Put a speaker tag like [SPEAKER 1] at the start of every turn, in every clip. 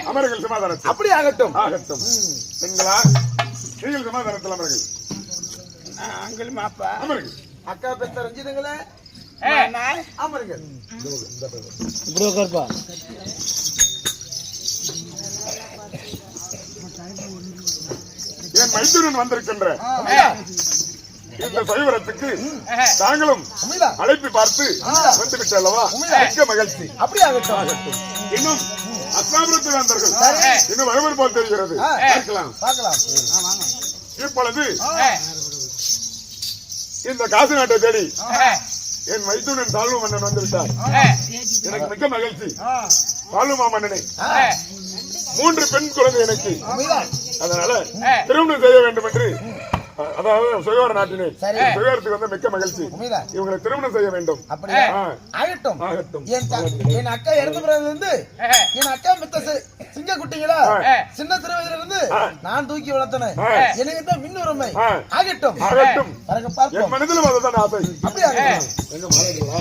[SPEAKER 1] அமர்கள் சமாதானத்தில்
[SPEAKER 2] அப்படி ஆகட்டும்.
[SPEAKER 1] ஆகட்டும். பெண்களா நீங்கள் சமாதானத்தில் அமர்கள்.
[SPEAKER 3] அங்கிள் மாப்பா
[SPEAKER 1] அமர்கள்.
[SPEAKER 2] அக்கா பெத்த ரஞ்சிதங்களே அமர்கள்.
[SPEAKER 1] என் மைத்துனன் வந்திருக்கின்ற இந்த சைவரத்துக்கு தாங்களும் அழைப்பு பார்த்து வந்து விட்டல்லவா? மிக்க மகிழ்ச்சி.
[SPEAKER 2] அப்படி ஆகட்டும். ஆகட்டும்.
[SPEAKER 1] இன்னும் அஸ்லாபுரத்தில் வந்தார்கள். இன்னும் வரவர் போல் தெரிகிறது. பார்க்கலாம். இப்பொழுது இந்த காசு நாட்டை தேடி என் மைத்துனன் சால்வ மன்னன் வந்து விட்டார். எனக்கு மிக்க மகிழ்ச்சி. சால்வமா மன்னனை 3 பெண் குழந்தை எனக்கு. அதனால திருமணம் செய்ய வேண்டும் என்று, அதாவது சுயவர நாட்டினே சுயவரத்துக்கு வந்து மிக்க மகிழ்ச்சி. இவங்களை திருமணம் செய்ய வேண்டும்.
[SPEAKER 2] ஆகட்டும். என் அக்கா இறந்த பிறகு இருந்து என் அக்கா மித்த சிங்க குட்டிங்களா சின்ன திருவதில இருந்து நான் தூக்கி வளர்த்தனேன். எனக்கு தான் மின்னுரிமை. ஆகட்டும்.
[SPEAKER 1] என் மனதிலும் அதுதான் ஆசை.
[SPEAKER 2] அப்படி ஆகட்டும்.
[SPEAKER 1] எங்க மாறீங்களா?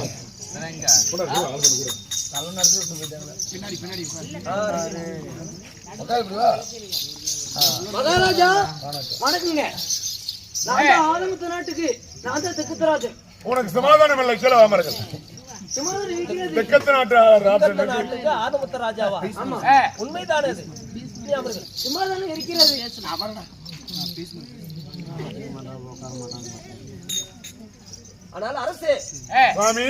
[SPEAKER 4] மகாராஜா வணக்கங்க. நான் ஆதமுத்து நாட்டுக்கு நான் தான் தெக்குத்தராஜன்.
[SPEAKER 1] உனக்கு சமாதானம் இல்லை. செலவாமர்கள் தெக்கத்து நாட்டுக்கு
[SPEAKER 4] ஆதமுத்த ராஜாவா? ஆமா, உண்மைதானே அது. சும்மாதானே இருக்கிறது. ஆனால் அரசே
[SPEAKER 1] சுவாமி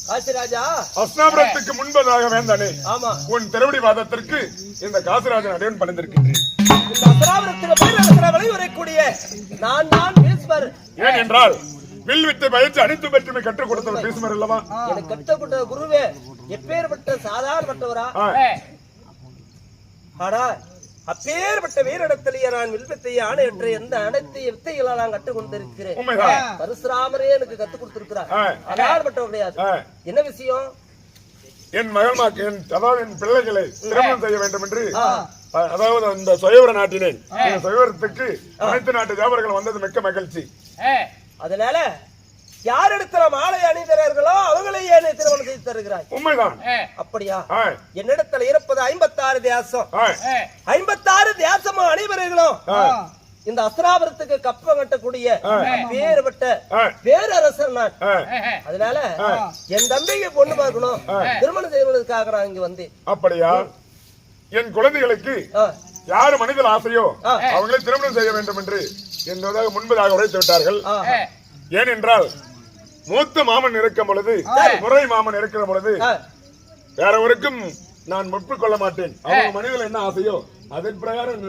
[SPEAKER 4] காசிராஜா
[SPEAKER 1] அஸ்னாபுரத்துக்கு முன்பதாக வேண்டானே.
[SPEAKER 4] ஆமா,
[SPEAKER 1] உன் திருவடி வாதத்திற்கு இந்த காசிராஜன் அடையன் பணிந்திருக்கின்றேன்.
[SPEAKER 4] இந்த அஸ்னாபுரத்துக்கு பேரரசரை வழிவரக்கூடிய நான் தான் பீஸ்மர்.
[SPEAKER 1] ஏன் என்றால் வில் வித்தை பயிற்சி அனைத்து பற்றியுமே கற்றுக் கொடுத்தவர் பீஸ்மர் அல்லவா?
[SPEAKER 4] எனக்கு கற்றுக் கொடுத்த குருவே எப்பேற்பட்ட சாதாரணப்பட்டவரா? ஆனா அப்பேற்பட்ட வீரிடத்திலேயே நான் வில்வித்தையை ஆணையற்ற எந்த அனைத்து வித்தைகளை நான் கற்றுக் கொண்டிருக்கிறேன். பரசுராமரே எனக்கு கற்றுக் கொடுத்திருக்கிறார். அதாற்பட்டவ கிடையாது. என்ன விஷயம்?
[SPEAKER 1] என் மகள்மாக்கு அதாவது என் பிள்ளைகளை திருமணம் செய்ய வேண்டும் என்று, அதாவது இந்த சுயவர நாட்டினே சுயவரத்துக்கு அனைத்து நாட்டு வியாபாரிகள் வந்தது மிக்க மகிழ்ச்சி.
[SPEAKER 4] அதனால யார் இடத்துல மாலை அணிகிறார்களோ அவங்களை ஏன் திருமணம் செய்து தருகிறாய்?
[SPEAKER 1] உண்மைதான்.
[SPEAKER 4] அப்படியா? என்னிடத்துல இருப்பது 56 தேசம். 56 தேசமும் அனைவர்களும் இந்த அஸ்திராபுரத்துக்கு கப்பம் கட்டக்கூடிய பேறுபட்ட பேரரசர் நான். அதனால என் தம்பிக்கு பொண்ணு பார்க்கணும், திருமணம் செய்வதற்காக நான் இங்க வந்தேன்.
[SPEAKER 1] அப்படியா? என் குழந்தைகளுக்கு யாரு மனிதன் ஆசையோ அவங்களை திருமணம் செய்ய வேண்டும் என்று என்பதாக முன்பதாக உரைத்து விட்டார்கள். ஏனென்றால் மூத்த மாமன் இருக்கும் பொழுது, முறை மாமன் இருக்கிற பொழுது வேற ஒருக்கும் நான் ஒப்புக்கொள்ள மாட்டேன். அவங்க மனிதன் என்ன ஆசையோ அதன் பிரகாரம்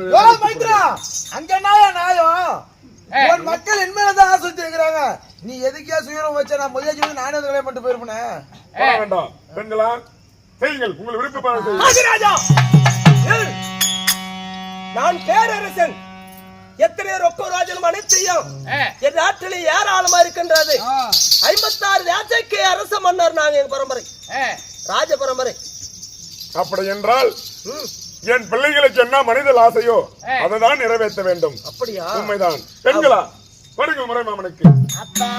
[SPEAKER 2] அங்க நாயம் மக்கள் என் மேலதான் ஆசை வச்சிருக்கிறாங்க. நீ எதுக்கே சுயரம் வச்ச? நான் முதல் சொல்லி நானே கல்யாணம் பண்ணிட்டு போயிருப்பேன்.
[SPEAKER 1] வேண்டாம் பெண்களா, செய்யுங்கள் உங்கள் விருப்பமான.
[SPEAKER 4] நான் பேரரசன். எத்தனை ரொக்க ராஜனும் அனைத்தையும் என் நாட்டிலே ஏராளமா இருக்கின்றது. 56 தேசக்கு அரச மன்னர் நாங்க. எங்க பரம்பரை ராஜ பரம்பரை.
[SPEAKER 1] அப்படி என்றால் என் பிள்ளைகளுக்கு என்ன மனிதல் ஆசையோ அதைதான் நிறைவேற்ற வேண்டும்.
[SPEAKER 4] அப்படியா?
[SPEAKER 1] உண்மைதான். பெண்களா வருங்கள் முறை மாமனுக்கு.
[SPEAKER 2] அப்பா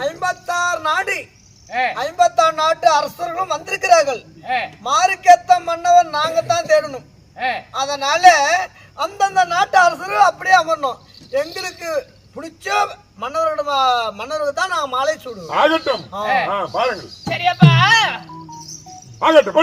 [SPEAKER 2] 56 நாடு 56 நாட்டு அரசர்களும் வந்திருக்கிறார்கள். மாறுக்கேத்த மன்னவன் நாங்க தான் தேடணும். அதனால அந்தந்த நாட்டு அரசர்கள் அப்படியே அமரணும். எங்களுக்கு பிடிச்ச மன்னர்களுக்கு தான் நாங்க மாலை சூடுவோம்.
[SPEAKER 1] ஆகட்டும். பாருங்கள்.
[SPEAKER 4] சரியப்பா.
[SPEAKER 1] ஆகட்டும்.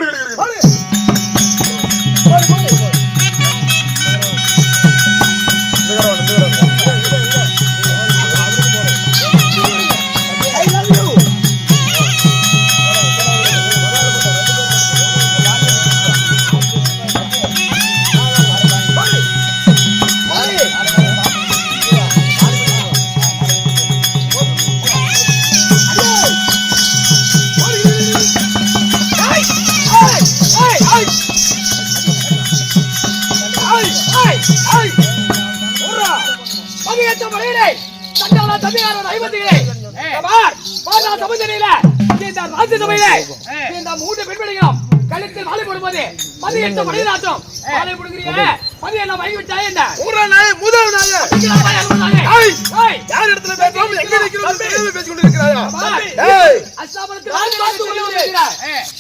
[SPEAKER 4] கழுத்தில் மாலை போடும்போது 18 மணி நாட்டம் மாலை போடுகிறீங்க. மதி என்ன வாங்கி விட்டா என்ன?
[SPEAKER 2] முதல் யார் இடத்துல பேசுறோம்? எங்க நிக்கிறோம்? பேசிக் கொண்டிருக்கிறாயா?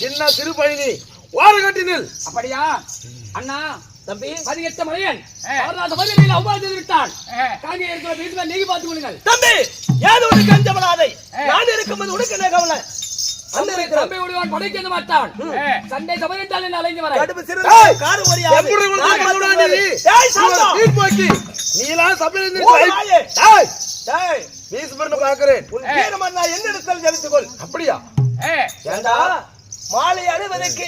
[SPEAKER 2] சின்ன சிறு பயணி ஓரகட்டினில்.
[SPEAKER 3] அப்படியா அண்ணா?
[SPEAKER 4] தம்பி,
[SPEAKER 3] 18 மலையன் வரலாற்று பதிலில் அவமானம் செய்து விட்டான். காங்கே இருக்கிற வீட்டுல நீங்க பார்த்துக் கொள்ளுங்கள்.
[SPEAKER 4] தம்பி, ஏதோ ஒரு கஞ்சமலாதை நான் இருக்கும்போது உனக்கு என்ன கவலை?
[SPEAKER 3] தம்பி உடையவன் படைக்க எந்த மாட்டான். சண்டை சபரிட்டால் என்ன அலைந்து வர
[SPEAKER 4] கடுப்பு சிறு காரு ஓரியாது.
[SPEAKER 2] செம்புரை குளத்துல பிறந்தவனா நீ?
[SPEAKER 4] டேய் சாந்தா,
[SPEAKER 2] வீட்போக்கி. நீலாம் சபையில இருந்து
[SPEAKER 4] ஓ நாயே.
[SPEAKER 2] டேய்
[SPEAKER 4] டேய்,
[SPEAKER 2] வீசுபர்னு பாக்குறேன்.
[SPEAKER 4] உன் வீரமன்னா என்னிடத்தில் ஜெபித்துக்கொள்.
[SPEAKER 2] அப்படியா?
[SPEAKER 4] ஏண்டா மாலை அணிவதற்கு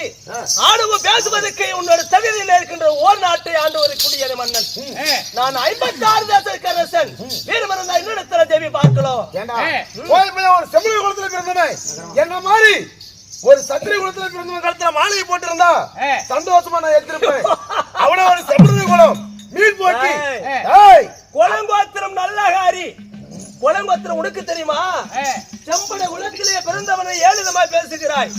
[SPEAKER 4] ஆணவம் பேசுவதற்கு உன்னோட தகுதியில் இருக்கின்ற ஓர் நாட்டை ஆண்டு ஒரு குடியேற மன்னன். நான் 56 தேசத்துக்கு அரசன். வீரமன்னா என்னிடத்தில் ஜெபி பார்க்கலாம்.
[SPEAKER 2] ஏண்டா போய் போய் ஒரு செம்புரை குளத்துல பிறந்தவன் என்ன மாதிரி ஒரு சத்திரி குளத்துல பிறந்தவன் கழுத்துல மாலையை போட்டிருந்தா சந்தோஷமா நான் எடுத்திருப்பேன். அவன ஒரு செம்புரை குளம் மீன் போக்கி. ஏய்
[SPEAKER 4] கொலங்கோத்திரம் நல்லகாரி. கொலங்கோத்திரம் உனக்கு தெரியுமா? செம்பட குலத்திலே பிறந்தவனை ஏழுதமாய் பேசுகிறாய்.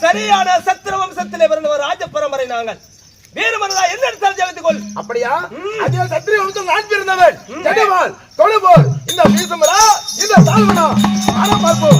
[SPEAKER 4] சரியான சத்திர வம்சத்திலே பிறந்தவர் ராஜ பரம்பரை நாங்கள். வீரமன்னா என்ன ஜெபித்துக்கொள்.
[SPEAKER 2] அப்படியா? அதே சத்திரி வம்சம் நான் பிறந்தவன். ஜெகமால் தொழுபோல் இந்த வீசுமரா இந்த தாழ்வனா ஆனா பார்ப்போம்.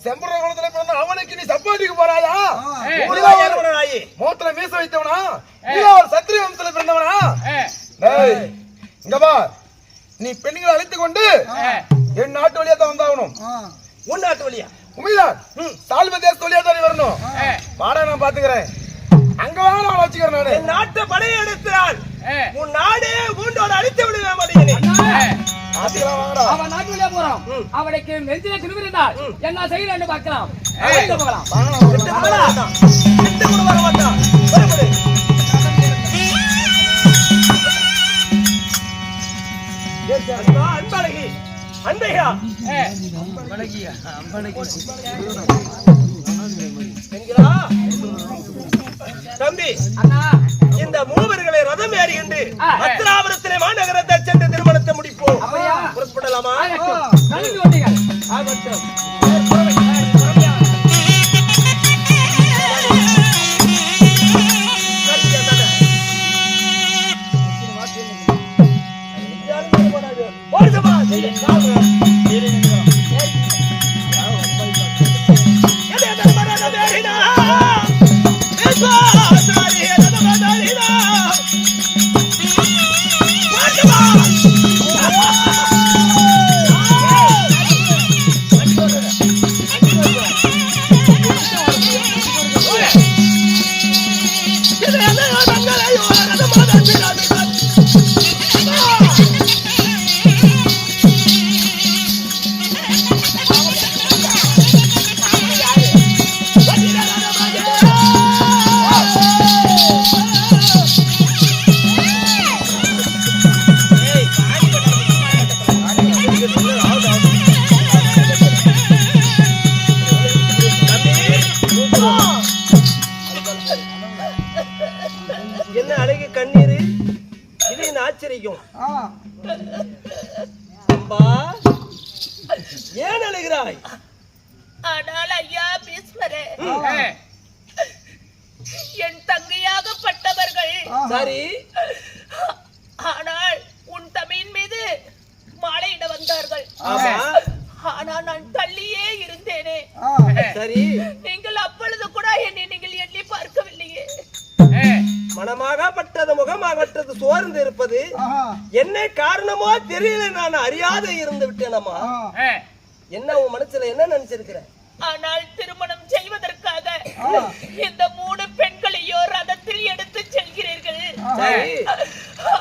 [SPEAKER 2] செம்புரை குளத்துல பிறந்த அவனுக்கு நீ சப்பாட்டிக்கு போறாயா? மோத்துல மீச வைத்தவனா? இல்ல ஒரு சத்திரிய வம்சத்துல பிறந்தவனா? டேய் இங்க வா. நீ பெண்களை அழைத்துக் கொண்டு என் நாட்டு வழியா தான் வந்தாகணும்.
[SPEAKER 4] உன் நாட்டு வழியா?
[SPEAKER 2] உண்மைதான். சால்வ தேச வழியா தான் வரணும். வாடா நான் பாத்துக்கிறேன். அங்க வா நான் வச்சுக்கிறேன் நானு.
[SPEAKER 4] என் நாட்டை படையை எடுத்தால் உன் நாடே பூண்டோட அழித்து விடுவேன் மடியனே.
[SPEAKER 2] ஆத்திரமா வாங்கடா.
[SPEAKER 3] அவன் நாட்டு வழியா போறான். அவனுக்கு நெஞ்சில கிருமிருந்தால் என்ன செய்யறான்னு பார்க்கலாம். போகலாம்.
[SPEAKER 4] விட்டு கூட வர மாட்டான். அன்பழகி அன்பையா தம்பி, இந்த மூவர்களை ரதம் ஏறிண்டு அத்திராபுரத்திலே மாநகரத்தை சென்று திருமணத்தை முடிப்போம். புறப்படலாமா? என்ன அழகு கண்ணீர், இது என்ன ஆச்சரியம். அம்பா, ஏன் அழுகிறாய்?
[SPEAKER 5] ஆனால் ஐயா பீஸ்வரே, என் தங்கையாகப்பட்டவர்கள்
[SPEAKER 4] சரி,
[SPEAKER 5] ஆனால்
[SPEAKER 4] சோர்ந்து இருப்பது என்ன காரணமோ தெரியல, நான் அறியாத இருந்து விட்டேனம்மா. என்ன உன் மனசுல என்ன நினைச்சிருக்கிற?
[SPEAKER 5] ஆனால் திருமணம் செய்வதற்காக இந்த 3 பெண்களையோ ரதத்தில் எடுத்து செல்கிறீர்கள்.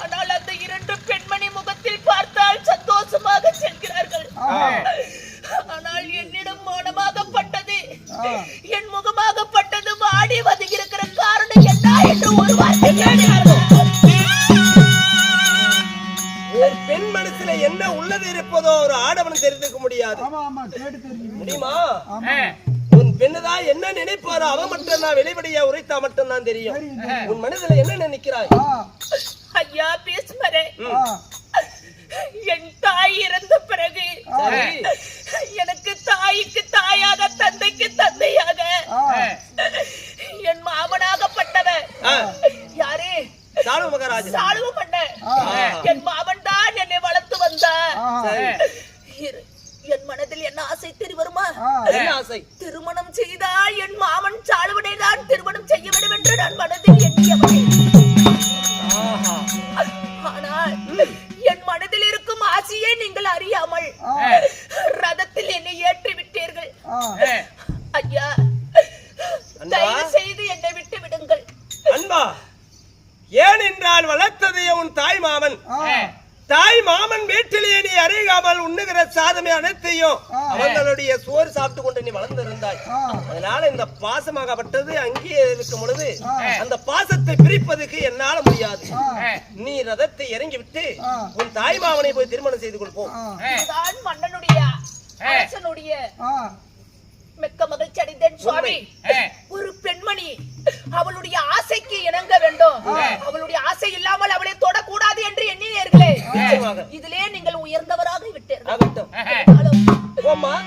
[SPEAKER 5] ஆனால் அந்த 2 பெண்மணி முகத்தில் பார்த்தால் சந்தோஷமாக செல்கிறார்கள். ஆனால் என்னிடம் மௌனமாகப்பட்டது, என் முகமாகப்பட்டது வாடி வதங்கியிருக்கிற காரணம் என்ன என்று ஒரு வார்த்தை கேட்டார்கள்.
[SPEAKER 4] ஒரு பெண் மனசுல என்ன உள்ளது இருப்பதோ ஒரு ஆடவன் தெரிந்துக்க முடியாது. முடியுமா? உன் பெண்ணுதான் என்ன நினைப்பாரோ அவன் மட்டும் நான் வெளிப்படையா உரைத்தா மட்டும் தான் தெரியும். உன் மனசுல என்ன நினைக்கிறாய்?
[SPEAKER 5] ஐயா பீஸ்மரே, என் தாய் இறந்த பிறகு எனக்கு தாய்க்கு தாயாக தந்தைக்கு தந்தையாக என் மாமனாகப்பட்டவர் யாரு?
[SPEAKER 4] சாளுவ மகாராஜா.
[SPEAKER 5] சாளுவ மன்னர். என் மாமன் தான் என்னை வளர்த்து வந்தார். என் மனதில் என்ன ஆசை தெரியுமா?
[SPEAKER 4] என்ன ஆசை?
[SPEAKER 5] திருமணம் செய்தால் என் மாமன் சாளுவனை தான் திருமணம் செய்ய வேண்டும் என்று நான் மனதில் எண்ணியவன். ஆனால் என் மனதில் இருக்கும் ஆசையை நீங்கள் அறியாமல் ரதத்தில் என்னை ஏற்றி விட்டீர்கள். ஐயா, தயவு செய்து என்னை விட்டு விடுங்கள்.
[SPEAKER 4] அன்பா, ஏன் என்றால் வளர்த்தது உன் தாய் மாமன். தாய் மாமன் வீட்டிலேயே நீ அறியாமல் உண்ணுகிற சாதமே அனைத்தையும் அவர்களுடைய சோறு சாப்பிட்டு கொண்டு நீ வளர்ந்திருந்தாய். அதனால இந்த பாசமாகப்பட்டது அங்கேயே இருக்கும் பொழுது அந்த பாசத்தை பிரிப்பதற்கு என்னால முடியாது. நீ ரதத்தை இறங்கி விட்டு உன் தாய் மாமனை போய் திருமணம் செய்து கொடுப்போம்.
[SPEAKER 5] மன்னனுடைய அரசனுடைய மிக்க மகிழ்ச்சி அடைந்தேன் சுவாமி. ஒரு பெண்மணி அவளுடைய ஆசைக்கு இணங்க வேண்டும், அவளுடைய ஆசை இல்லாமல் அவளை தொடக்கூடாது என்று எண்ணினீர்களே. இதிலே நீங்கள் உயர்ந்தவராக விட்டீர்கள்.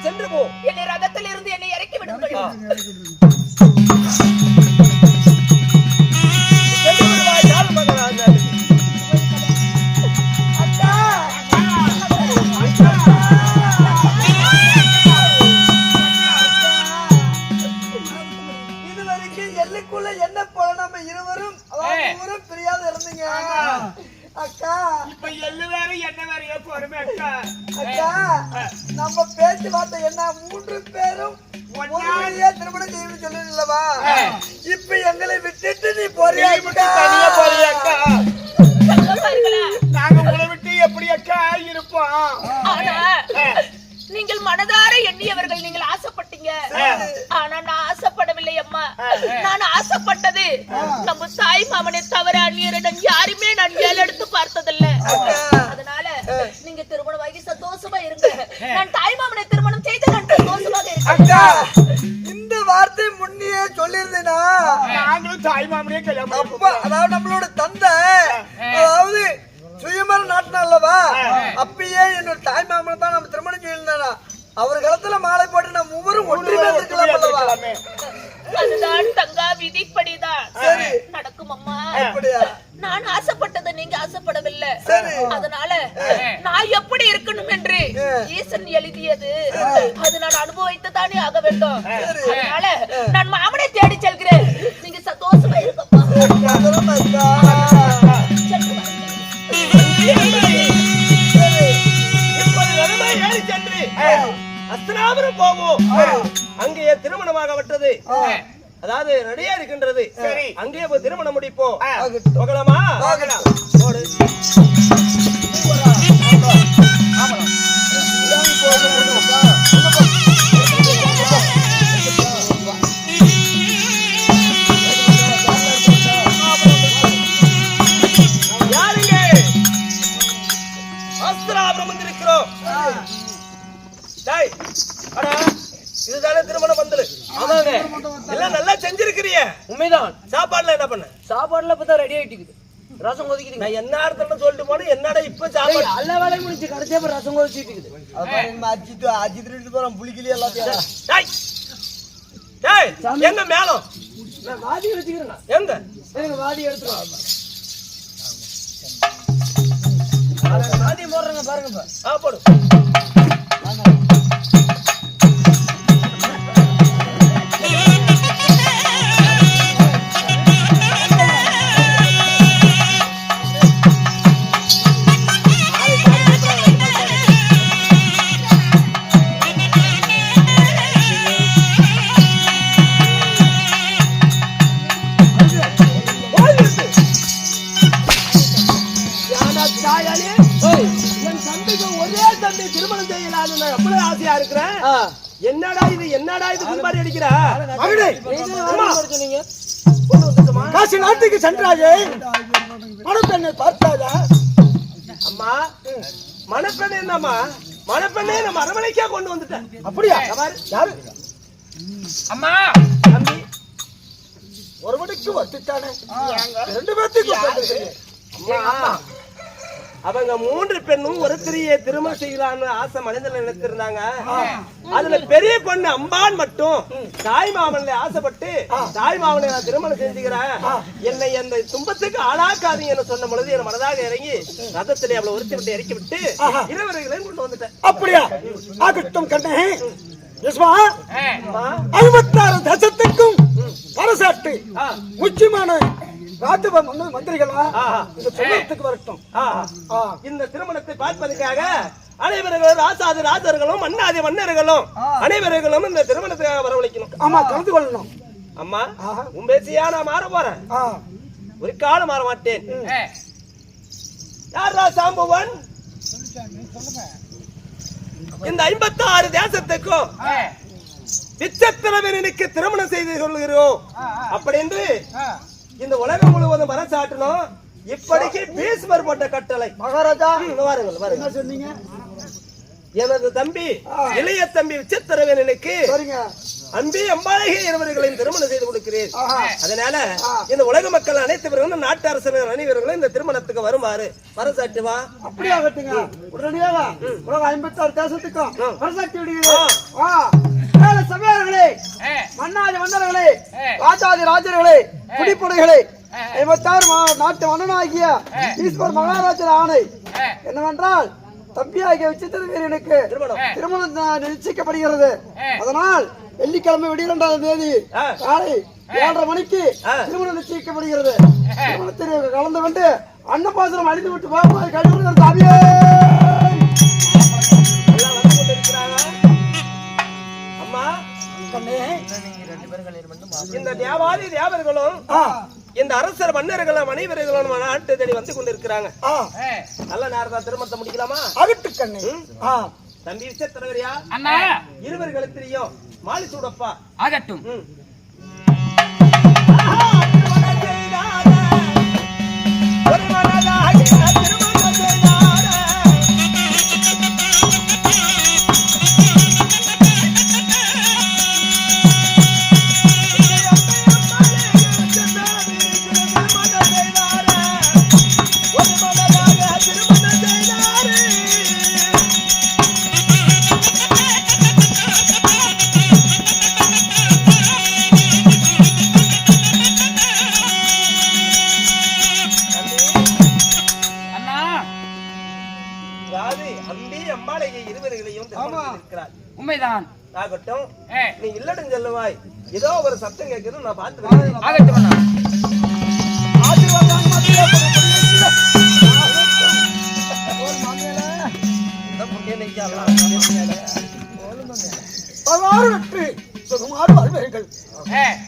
[SPEAKER 4] சென்று போ.
[SPEAKER 5] என்னை ரதத்தில் இருந்து என்னை இறக்கி விடுங்கள்.
[SPEAKER 2] எல்லைக்குள்ள என்ன போல நம்ம இருவரும் பிரியாத இருந்தீங்க அக்கா.
[SPEAKER 3] இப்ப எள்ளு வேற என்ன வேறையா போறமே அக்கா.
[SPEAKER 2] அக்கா, நம்ம பேச்சுவார்த்தை என்ன 3 பேரும் ஒன்றாவே திருமணம் செய்யணும்னு சொல்லலவா? இப்ப எங்களை விட்டுட்டு நீ போறியா?
[SPEAKER 3] தனியா போறியா அக்கா? நாங்க உங்களை விட்டு எப்படி அக்கா இருப்போம்?
[SPEAKER 5] நீங்கள் மனதார எண்ணியவர்கள், நீங்கள் ஆசைப்பட்டீங்க. ஆனா நான் ஆசைப்படவில்லை அம்மா. நான் ஆசைப்பட்டது நம்ம தாய் மாமனை தவிர அந்நியரிடம் யாருமே நான் ஏலெடுத்து பார்த்ததில்லை. அதனால நீங்க திருமணம் ஆகி சந்தோஷமா இருங்க. நான் தாய் மாமனை திருமணம் செய்து நான் சந்தோஷமாக இருக்கேன்.
[SPEAKER 2] இந்த வார்த்தை முன்னையே சொல்லியிருந்தேனா
[SPEAKER 3] நாங்களும் தாய் மாமனே கல்யாணம்
[SPEAKER 2] அப்பா, அதாவது நம்மளோட தந்தை அதாவது சுயமர நாட்டினல்லவா, அப்பயே என்னோட தாய் மாமனை தான் நம்ம திருமணம் செய்யலா. அவர் காலத்துல மாலை போட்டு நம்ம மூவரும் ஒற்றுமையா இருக்கலாம் அல்லவா?
[SPEAKER 5] அதுதான் தங்கா விதிப்படிதான் நடக்கும் அம்மா. நான் ஆசைப்பட்டதை நீங்க ஆசைப்படவில்லை. அதனால நான் எப்படி இருக்கணும் என்று ஈசன் எழுதியது அது நான் அனுபவித்து தானே ஆக வேண்டும். அதனால நான் மாமனை தேடி செல்கிறேன். நீங்க சந்தோஷமா இருக்கப்பா.
[SPEAKER 4] அஸ்தினாபுரம் போவோம். அங்கே திருமணமாகப்பட்டது, அதாவது ரெடியா இருக்கின்றது. அங்கே போய் திருமணம் முடிப்போம். போகலாமா? யாருங்க அஸ்தினாபுரம் வந்திருக்கிறோம்? இதுதானே திருமண பந்தல்? ஆமாங்க. எல்லாம் நல்லா செஞ்சிருக்கிறிய. உண்மைதான். சாப்பாடுல என்ன பண்ண?
[SPEAKER 3] சாப்பாடுல இப்பதான் ரெடி ஆயிட்டு ரசம் கொதிக்குது.
[SPEAKER 4] நான் என்ன அர்த்தம்னு சொல்லிட்டு போனேன். என்னடா இப்ப சாப்பாடு?
[SPEAKER 3] எல்லா வேலையும் முடிச்சு கடைசியா ரசம் கொதிச்சிட்டு இருக்குது.
[SPEAKER 2] அஜித் போறோம் புளிக்கிளி எல்லாத்தையும்.
[SPEAKER 4] எங்க மேலும்
[SPEAKER 3] நான் வாதி வச்சுக்கிறேன்.
[SPEAKER 4] எங்க
[SPEAKER 3] எனக்கு வாதி எடுத்துருவாங்க. வாதி போடுறாங்க பாருங்க.
[SPEAKER 4] போடு. தாயானே என் தம்பிக்கு ஒரே தம்பி திருமணம் செய்யலாம்னு நான் எவ்வளவு ஆசையா இருக்கிறேன். என்னடா இது கும்பாரி அடிக்கிறா?
[SPEAKER 2] மகனே,
[SPEAKER 4] அம்மா.
[SPEAKER 2] காசி நாட்டுக்கு சென்றாயே மணப்பெண்ணை பார்த்தாயா?
[SPEAKER 4] அம்மா மணப்பெண்ணே என்னம்மா? மணப்பெண்ணே நம்ம அரவணைக்கா கொண்டு வந்துட்டேன்.
[SPEAKER 2] அப்படியா? யாரு?
[SPEAKER 3] அம்மா
[SPEAKER 4] தம்பி
[SPEAKER 2] ஒரு மணிக்கு வட்டுத்தானே 2 பேர்த்துக்கு
[SPEAKER 4] அம்மா அவங்க 3 பெண்ணும் ஒரு திரியை திருமணம் செய்யலாம்னு ஆசை மனிதர்கள் நினைத்திருந்தாங்க. அதுல பெரிய பொண்ணு அம்பான் மட்டும் தாய் மாமன்ல ஆசைப்பட்டு தாய் மாமனை நான் திருமணம் செஞ்சுக்கிறேன், என்னை அந்த துன்பத்துக்கு ஆளாக்காதீங்கன்னு சொன்ன பொழுது என் மனதாக இறங்கி ரதத்திலே அவளை உறுத்தி விட்டு இறக்கி விட்டு இருவர்களையும் கொண்டு வந்துட்டேன்.
[SPEAKER 2] அப்படியா? ஆகட்டும் கண்ணே. 56 தேசத்துக்கும் அரசாட்டு முக்கியமான ராஜப மந்திரிகளா இந்த திருமணத்துக்கு வரட்டும்.
[SPEAKER 4] இந்த திருமணத்தை பார்ப்பதற்காக அனைவர்களும் ராசாதி ராஜர்களும் மன்னாதி மன்னர்களும் அனைவர்களும் இந்த திருமணத்துக்காக வரவழைக்கணும்.
[SPEAKER 2] ஆமா, கலந்து கொள்ளணும்.
[SPEAKER 4] அம்மா உன் பேசியா நான் மாற போறேன், ஒரு காலம் மாற மாட்டேன். யாரா சாம்புவன்? இந்த 56 தேசத்துக்கும் விச்சத்திரவனுக்கு திருமணம் செய்து கொள்கிறோம் அப்படி என்று இந்த உலகம் முழுவதும் மனசாட்டணும். இப்படிக்கு பீஸ்மர் போட்ட கட்டளை.
[SPEAKER 2] மகாராஜா
[SPEAKER 4] வாருங்கள்.
[SPEAKER 2] என்ன சொன்னீங்க?
[SPEAKER 4] எனது தம்பி இளைய தம்பி விச்சத்திரவனுக்கு
[SPEAKER 2] சரிங்க.
[SPEAKER 4] அன்பி அம்பாளைய இருவர்களையும் திருமணம் செய்து கொடுக்கிறேன். அதனால இந்த உலக மக்கள் அனைத்து நாட்டு அரசர்கள் அனைவர்களும் இந்த திருமணத்துக்கு வருமாறு மனசாட்டு வா.
[SPEAKER 2] அப்படியா கட்டுங்க? உடனடியாக உலக 56 தேசத்துக்கும் மனசாட்சி விடுகிறேன். சபையார்களே, மன்னாதி மன்னர்களே, ராஜாதி ராஜர்களே, குடிப்படைகளே, 56 நாட்டு மன்னனாகிய ஈஸ்வர் மகாராஜர் ஆணை என்னவென்றால் தம்பியாகிய விசித்திர வீரனுக்கு திருமணம் நிச்சயிக்கப்படுகிறது. அதனால் வெள்ளிக்கிழமை 12ஆம் தேதி காலை 7:30 மணிக்கு திருமணம் நிச்சயிக்கப்படுகிறது. திருமணத்தில் கலந்து கொண்டு அன்னபாசனம் அழிந்து விட்டு பாப்பாய் கழிவுகள் சாமியே.
[SPEAKER 4] அம்மா இந்த தேவாதி தேவர்களும் இந்த அரசர் மன்னர்களும் அனைவர்களும் நாட்டு தேடி வந்து கொண்டிருக்கிறாங்க. நல்ல நேரத்தை திருமணத்தை முடிக்கலாமா?
[SPEAKER 2] அகட்டு கண்ணே.
[SPEAKER 4] தம்பி விசேத்திரவரியா
[SPEAKER 3] அண்ணா
[SPEAKER 4] இருவர்களுக்கு தெரியும் மாலி சூடப்பா
[SPEAKER 3] ஆகட்டும். உண்மைதான்.
[SPEAKER 4] ஆகட்டும், நீ இல்லடும் செல்லுவாய். ஏதோ ஒரு சத்தம் கேட்கிறது, நான் பார்த்து.
[SPEAKER 3] ஆகட்டும் அண்ணா.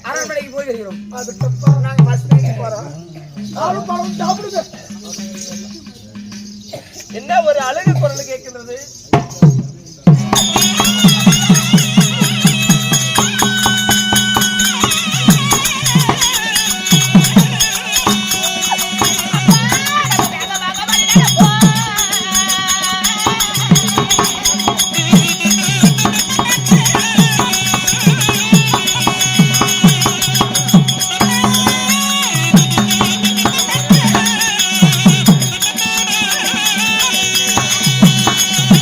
[SPEAKER 2] அரண்மனைக்கு போகிறோம்.
[SPEAKER 4] என்ன ஒரு அழகு குரல் கேட்கின்றது?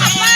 [SPEAKER 5] அம்மா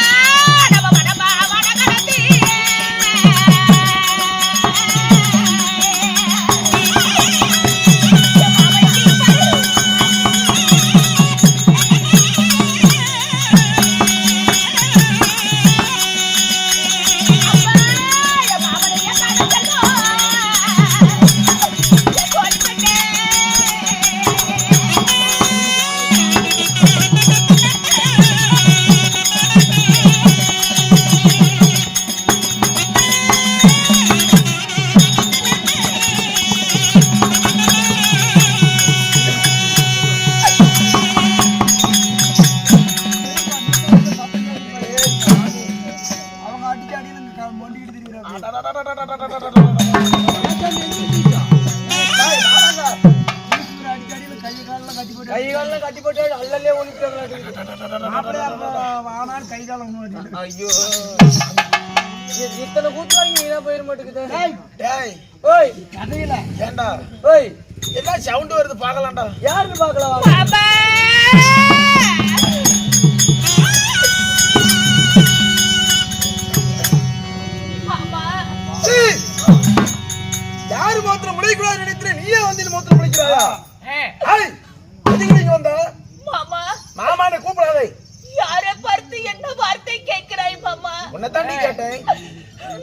[SPEAKER 4] ஐயோ இத்தனை கூத்து வாங்கி நீ தான் போயிட மாட்டேங்குது.
[SPEAKER 2] டேய்
[SPEAKER 4] ஓய்
[SPEAKER 2] ஏண்டா
[SPEAKER 4] ஓய்
[SPEAKER 2] என்ன சவுண்ட் வருது பார்க்கலாம்டா.
[SPEAKER 4] யாருன்னு பார்க்கலாம் வாங்க.
[SPEAKER 5] பாபா மாமா
[SPEAKER 2] யாரு மாத்திரம் முடிக்கூடாது நினைக்கிறேன், நீயே வந்து மாத்திரம் முடிக்கிறாயா? எதுக்கு நீங்க வந்த?
[SPEAKER 5] மாமா
[SPEAKER 2] மாமான்னு கூப்பிடாதே.
[SPEAKER 5] யாரை பார்த்து என்ன வார்த்தை கேட்கிறாய் மாமா?
[SPEAKER 2] உன்னை தாண்டி கேட்டேன்.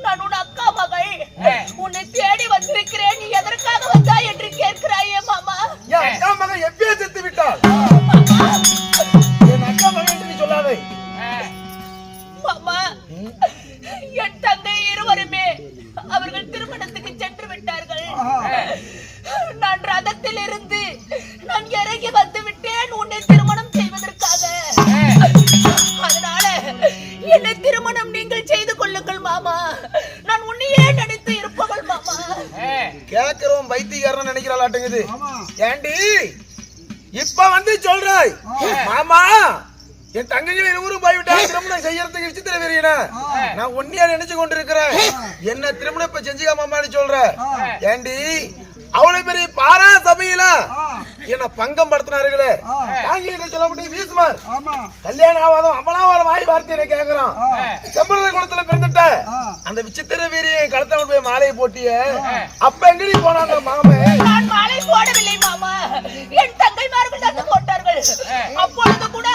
[SPEAKER 5] நான் உன் அக்கா மகள், உன்னை தேடி வந்திருக்கிறேன், நீ எதற்காக வந்தாய் என்று கேட்கிறாயே மாமா.
[SPEAKER 2] என் அக்கா மகன் எப்பயே செத்து விட்டாள். என் அக்கா மகன் என்று நீ சொல்லாதே.
[SPEAKER 5] மாமா என் தங்கை இருவருமே அவர்கள் திருமணத்துக்கு சென்று விட்டார்கள். நான் ரதத்தில் இருந்து நான் இறங்கி வந்து விட்டேன் உன்னை திருமணம் செய்வதற்காக. அதனால என்னை திருமணம் நீங்கள் செய்து கொள்ளுங்கள் மாமா. நான் உன்னையே நினைத்து இருப்பவள் மாமா.
[SPEAKER 2] கேட்கிறோம் பைத்தியக்காரன் நினைக்கிறாளாட்டுங்குது. ஏண்டி இப்ப வந்து சொல்றாய் மாமா என் தங்கைகள் இருவரும் போய்விட்டா திருமணம் செய்யறதுக்கு விசித்திர வீரியனா நான் ஒன்னியா நினைச்சு கொண்டிருக்கிறேன். என்ன திருமணம் இப்ப செஞ்சுக்கா மாமான்னு சொல்ற? ஏண்டி அவ்வளவு பெரிய பாரா சபையில என்ன பங்கம் படுத்தினார்களே, சொல்ல முடியும் வீசுமார் கல்யாணம் ஆகாதும் அமலாவார வாய் வார்த்தை கேக்குறான். செம்பரத குளத்துல பிறந்துட்ட அந்த விசித்திர வீரியம் கழுத்த போய் மாலையை போட்டிய அப்ப எங்கடி போனா அந்த மாமே?
[SPEAKER 5] நான் மாலை போடவில்லை மாமா, என் தங்கைமார்கள் தான் போட்டார்கள். அப்பொழுது கூட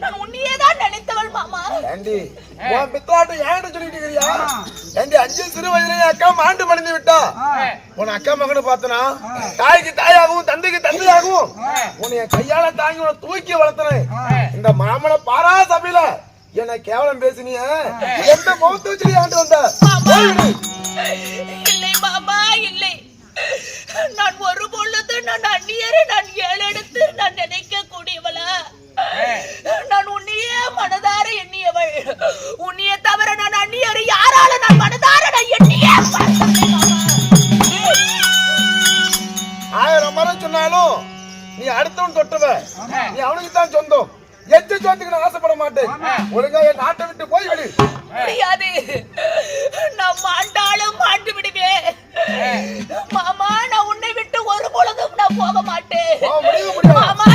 [SPEAKER 5] நான் உன்னையே தான் நினைத்தவள் மாமா.
[SPEAKER 2] ஏண்டி உன் பித்தாட்ட ஏன்னு சொல்லிட்டு இருக்கிறியா? ஏண்டி 5 சிறு வயதிலேயே அக்கா மாண்டு மடிந்து விட்டா. உன் அக்கா மகனு பார்த்தனா தாய்க்கு தாயாகவும் தந்தைக்கு தந்தையாகவும் உன்னை கையால தாங்கி உன்னை தூக்கி வளர்த்தனேன். இந்த மாமன பாரா சபையில என்ன கேவலம் பேசினிய எந்த முகத்தை வச்சு ஆண்டு வந்த?
[SPEAKER 5] இல்லை மாமா இல்லை, நான் ஒரு பொழுது நான் அந்நியரை நான் ஏழெடுத்து நான் நினைக்க கூடியவளா? நான் உன்னையே மனதார எண்ணியவள். உன்னையே தவிர நான் அந்நியரை யாரால நான் மனதார நான் எண்ணியே பார்த்தேன் மாமா.
[SPEAKER 2] 1000 முறை சொன்னாலும் நீ அடுத்தவன் தொட்டவ, நீ அவனுக்கு தான் சொந்தம். எச்ச சொத்துக்கு நான் ஆசைப்பட மாட்டேன். ஒழுங்கா என் நாட்டை விட்டு போய்விடு.
[SPEAKER 5] முடியாது, நான் மாண்டாலும் மாண்டு விடுவேன் மாமா. நான் உன்னை விட்டு ஒரு பொழுதும் நான் போக மாட்டேன் மாமா.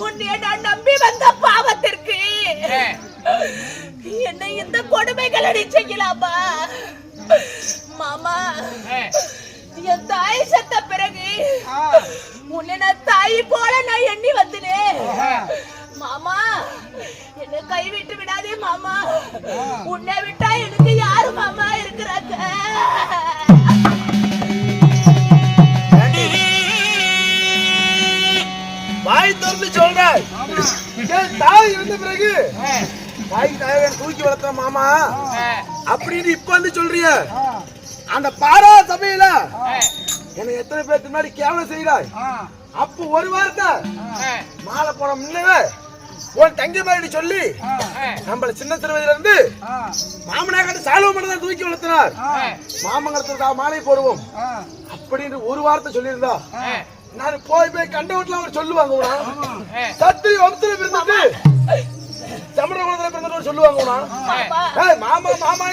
[SPEAKER 5] உன்னை நான் நம்பி வந்த பாவத்திற்கு என்னை இந்த கொடுமைகளை நீ செய்யலாமா மாமா? என் தாய் செத்த பிறகு உன்னை நான் தாய் போல நான் எண்ணி வந்தேன் மாமா. என்னை கைவிட்டு விடாதே மாமா. உன்னை விட்டா எனக்கு யாரு மாமா இருக்கிறாங்க?
[SPEAKER 4] வாய் திறந்து சொல்றாய். தாய் இருந்த பிறகு தாய் தூக்கி வளர்த்த மாமா அப்படின்னு இப்ப வந்து சொல்றிய. அந்த பாரா சபையில என்ன எத்தனை பேருக்கு முன்னாடி கேவலம் செய்யறாய். அப்ப ஒரு வார்த்தை மாலை போட முன்னே உன் தங்கி மாதிரி சொல்லி நம்மள சின்ன திருவதியில இருந்து மாமனாக சாலவ மட்டும் தூக்கி வளர்த்தினார். மாமங்கலத்துக்கு மாலை போடுவோம் அப்படின்னு ஒரு வார்த்தை சொல்லியிருந்தா நான் போய் கண்ட வீட்டுல அவர் சொல்லுவாங்க. சத்து வம்சத்துல பிறந்துட்டு தமிழக குலத்துல பிறந்தவர் சொல்லுவாங்க. மாமா மாமா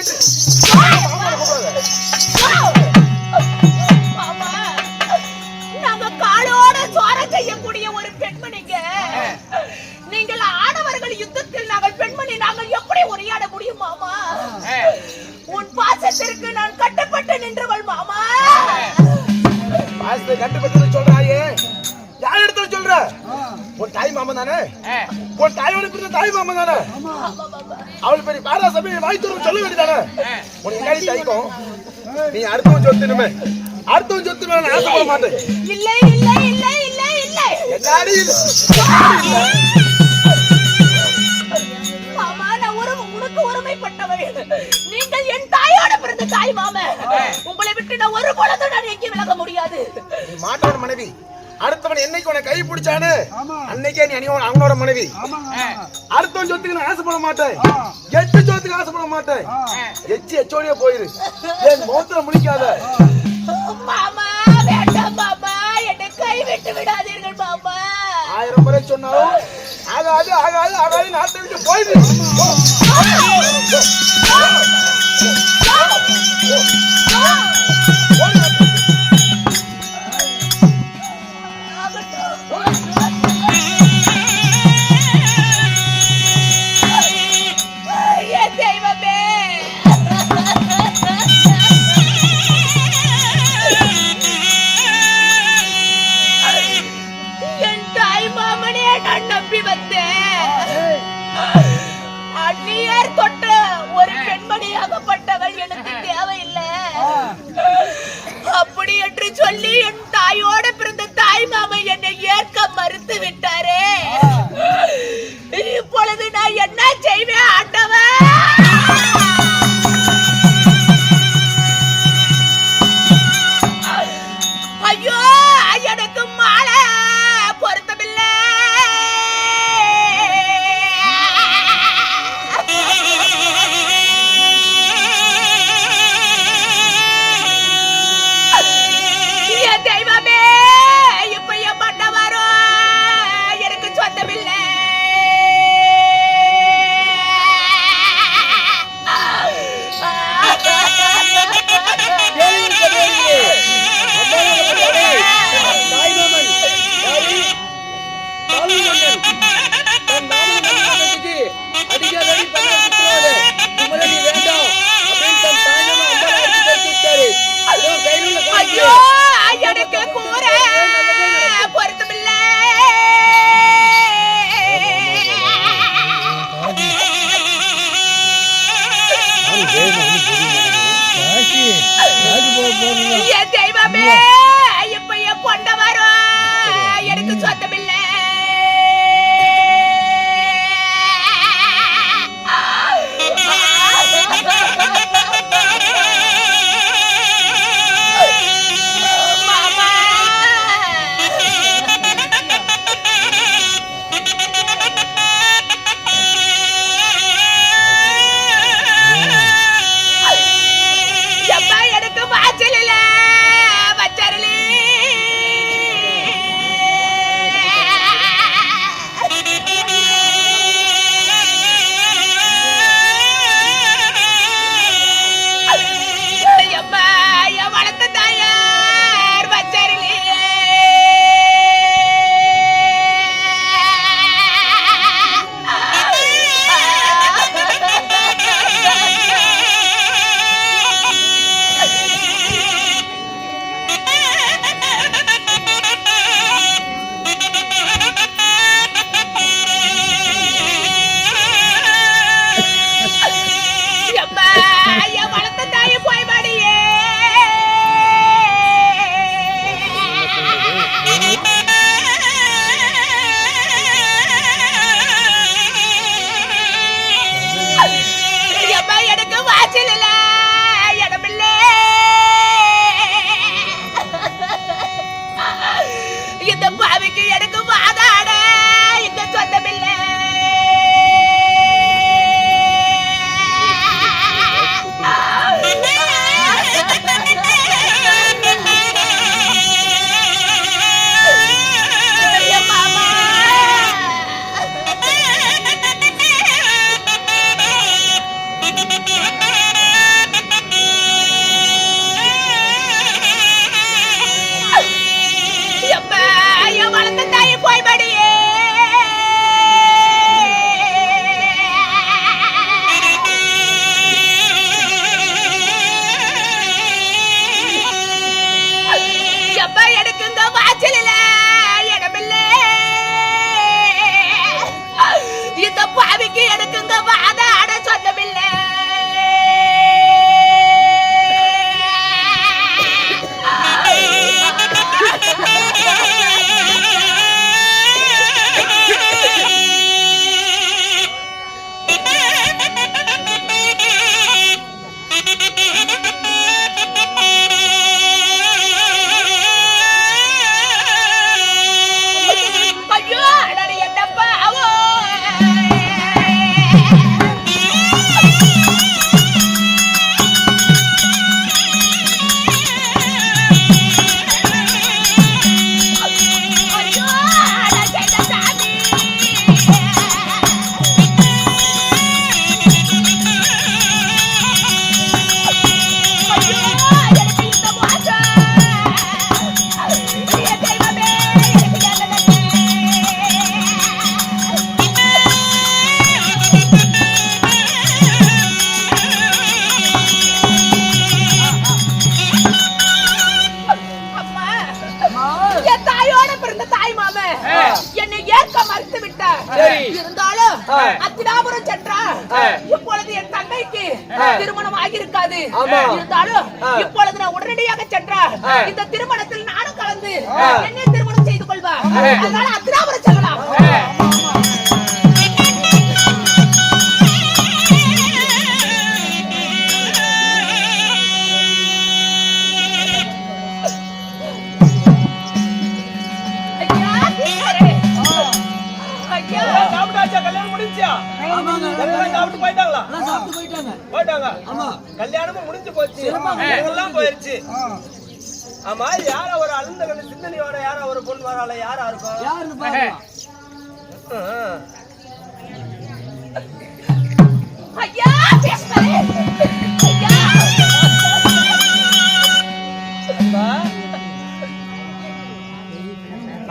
[SPEAKER 5] நாங்க காலோட சோர செய்யக்கூடிய ஒரு பெண்மணிங்க. நீங்கள் ஆடவர்கள் யுத்தத்தில் நாங்கள் பெண்மணி நாங்கள் எப்படி உரையாட முடியும் மாமா? உன் பாசத்திற்கு நான் கட்டுப்பட்டு நின்றவள் மாமா.
[SPEAKER 4] பாசத்தை கட்டுப்பட்டு சொல்றாயே யார் இடத்துல சொல்ற? உன் தாய் மாமா தானே? உன் தாயோட பிறந்த தாய் மாமா தானே? அவள் பெரிய பாரா சபையை வாய்த்தூரம் சொல்ல வேண்டியதானே? உனக்கு என்ன தாய்க்கும் நீ அடுத்தவன் சொத்துனுமே அடுத்தவன் சொத்து மேல நான் ஆசைப்பட மாட்டேன்.
[SPEAKER 5] இல்ல இல்ல இல்ல இல்ல இல்ல
[SPEAKER 4] எல்லாரும்
[SPEAKER 5] மாமா நான் உனக்கு ஒருமைப்பட்டவள். நீங்கள் என் தாயோட பிறந்த தாய் மாமா. உங்களை விட்டு நான் ஒரு பொழுது நான் எங்கேயும் விலக முடியாது.
[SPEAKER 4] நீ மாட்டோட மனைவி. அடுத்தவன் என்னைக்கு உன கை பிடிச்சானு அன்னைக்கே நீ அவனோட மனைவி. அடுத்தவன் சொத்துக்கு நான் ஆசைப்பட மாட்டேன். எட்டு சொத்துக்கு ஆசைப்பட மாட்டேன். எச்சோடியே போயிரு. என் முகத்துல முடிக்காத
[SPEAKER 5] மாமா. வேண்டாம் மாமா. என்னை கை விட்டு விடாதீர்கள் மாமா.
[SPEAKER 4] 1000 முறை சொன்னாலும் ஆகாது ஆகாது ஆகாது நாட்டை விட்டு போயிரு. அப்படி என்று சொல்லி என் தாயோட பிறந்த தாய் மாமா என்னை ஏற்க மறுத்து விட்டாரே. இப்பொழுது நான் என்ன செய்வேன் ஆண்டவன்? ஐயோ எனக்கு மாலை பொருத்தமில்லை. தெய்வமே இப்ப என் பண்ண வரும் எனக்கு சொந்தமில்லை. ஐயோ எனக்கு கூற பொருத்தமில்லை. என் தெய்வமே இப்ப என் கொண்ட வரும் எனக்கு சொந்தமில்லை. எனக்கு வாச்சல் இல்ல வச்சரலி.
[SPEAKER 5] வாசலில இடமில்லை இந்த பாவிக்கு எனக்கு வாதாட இந்த சொந்தமில்லை அத்தினாபுரம் சென்றார். இப்பொழுது என் தங்கைக்கு திருமணம் ஆகியிருக்காது. இருந்தாலும் இப்பொழுது நான் உடனடியாக சென்றார் இந்த திருமணத்தில் நானும் கலந்து என்னை திருமணம் செய்து கொள்வார். அதனால அத்தினாபுரம் செல்லலாம்.
[SPEAKER 4] கல்யாணமும் முடிஞ்சு போச்சு, எல்லாம் போயிருச்சு. ஆமா, யார ஒரு அழுந்த சிந்தனையோட யார ஒரு பொண்ணு வரால யாரா இருக்கும்?
[SPEAKER 5] ஐயா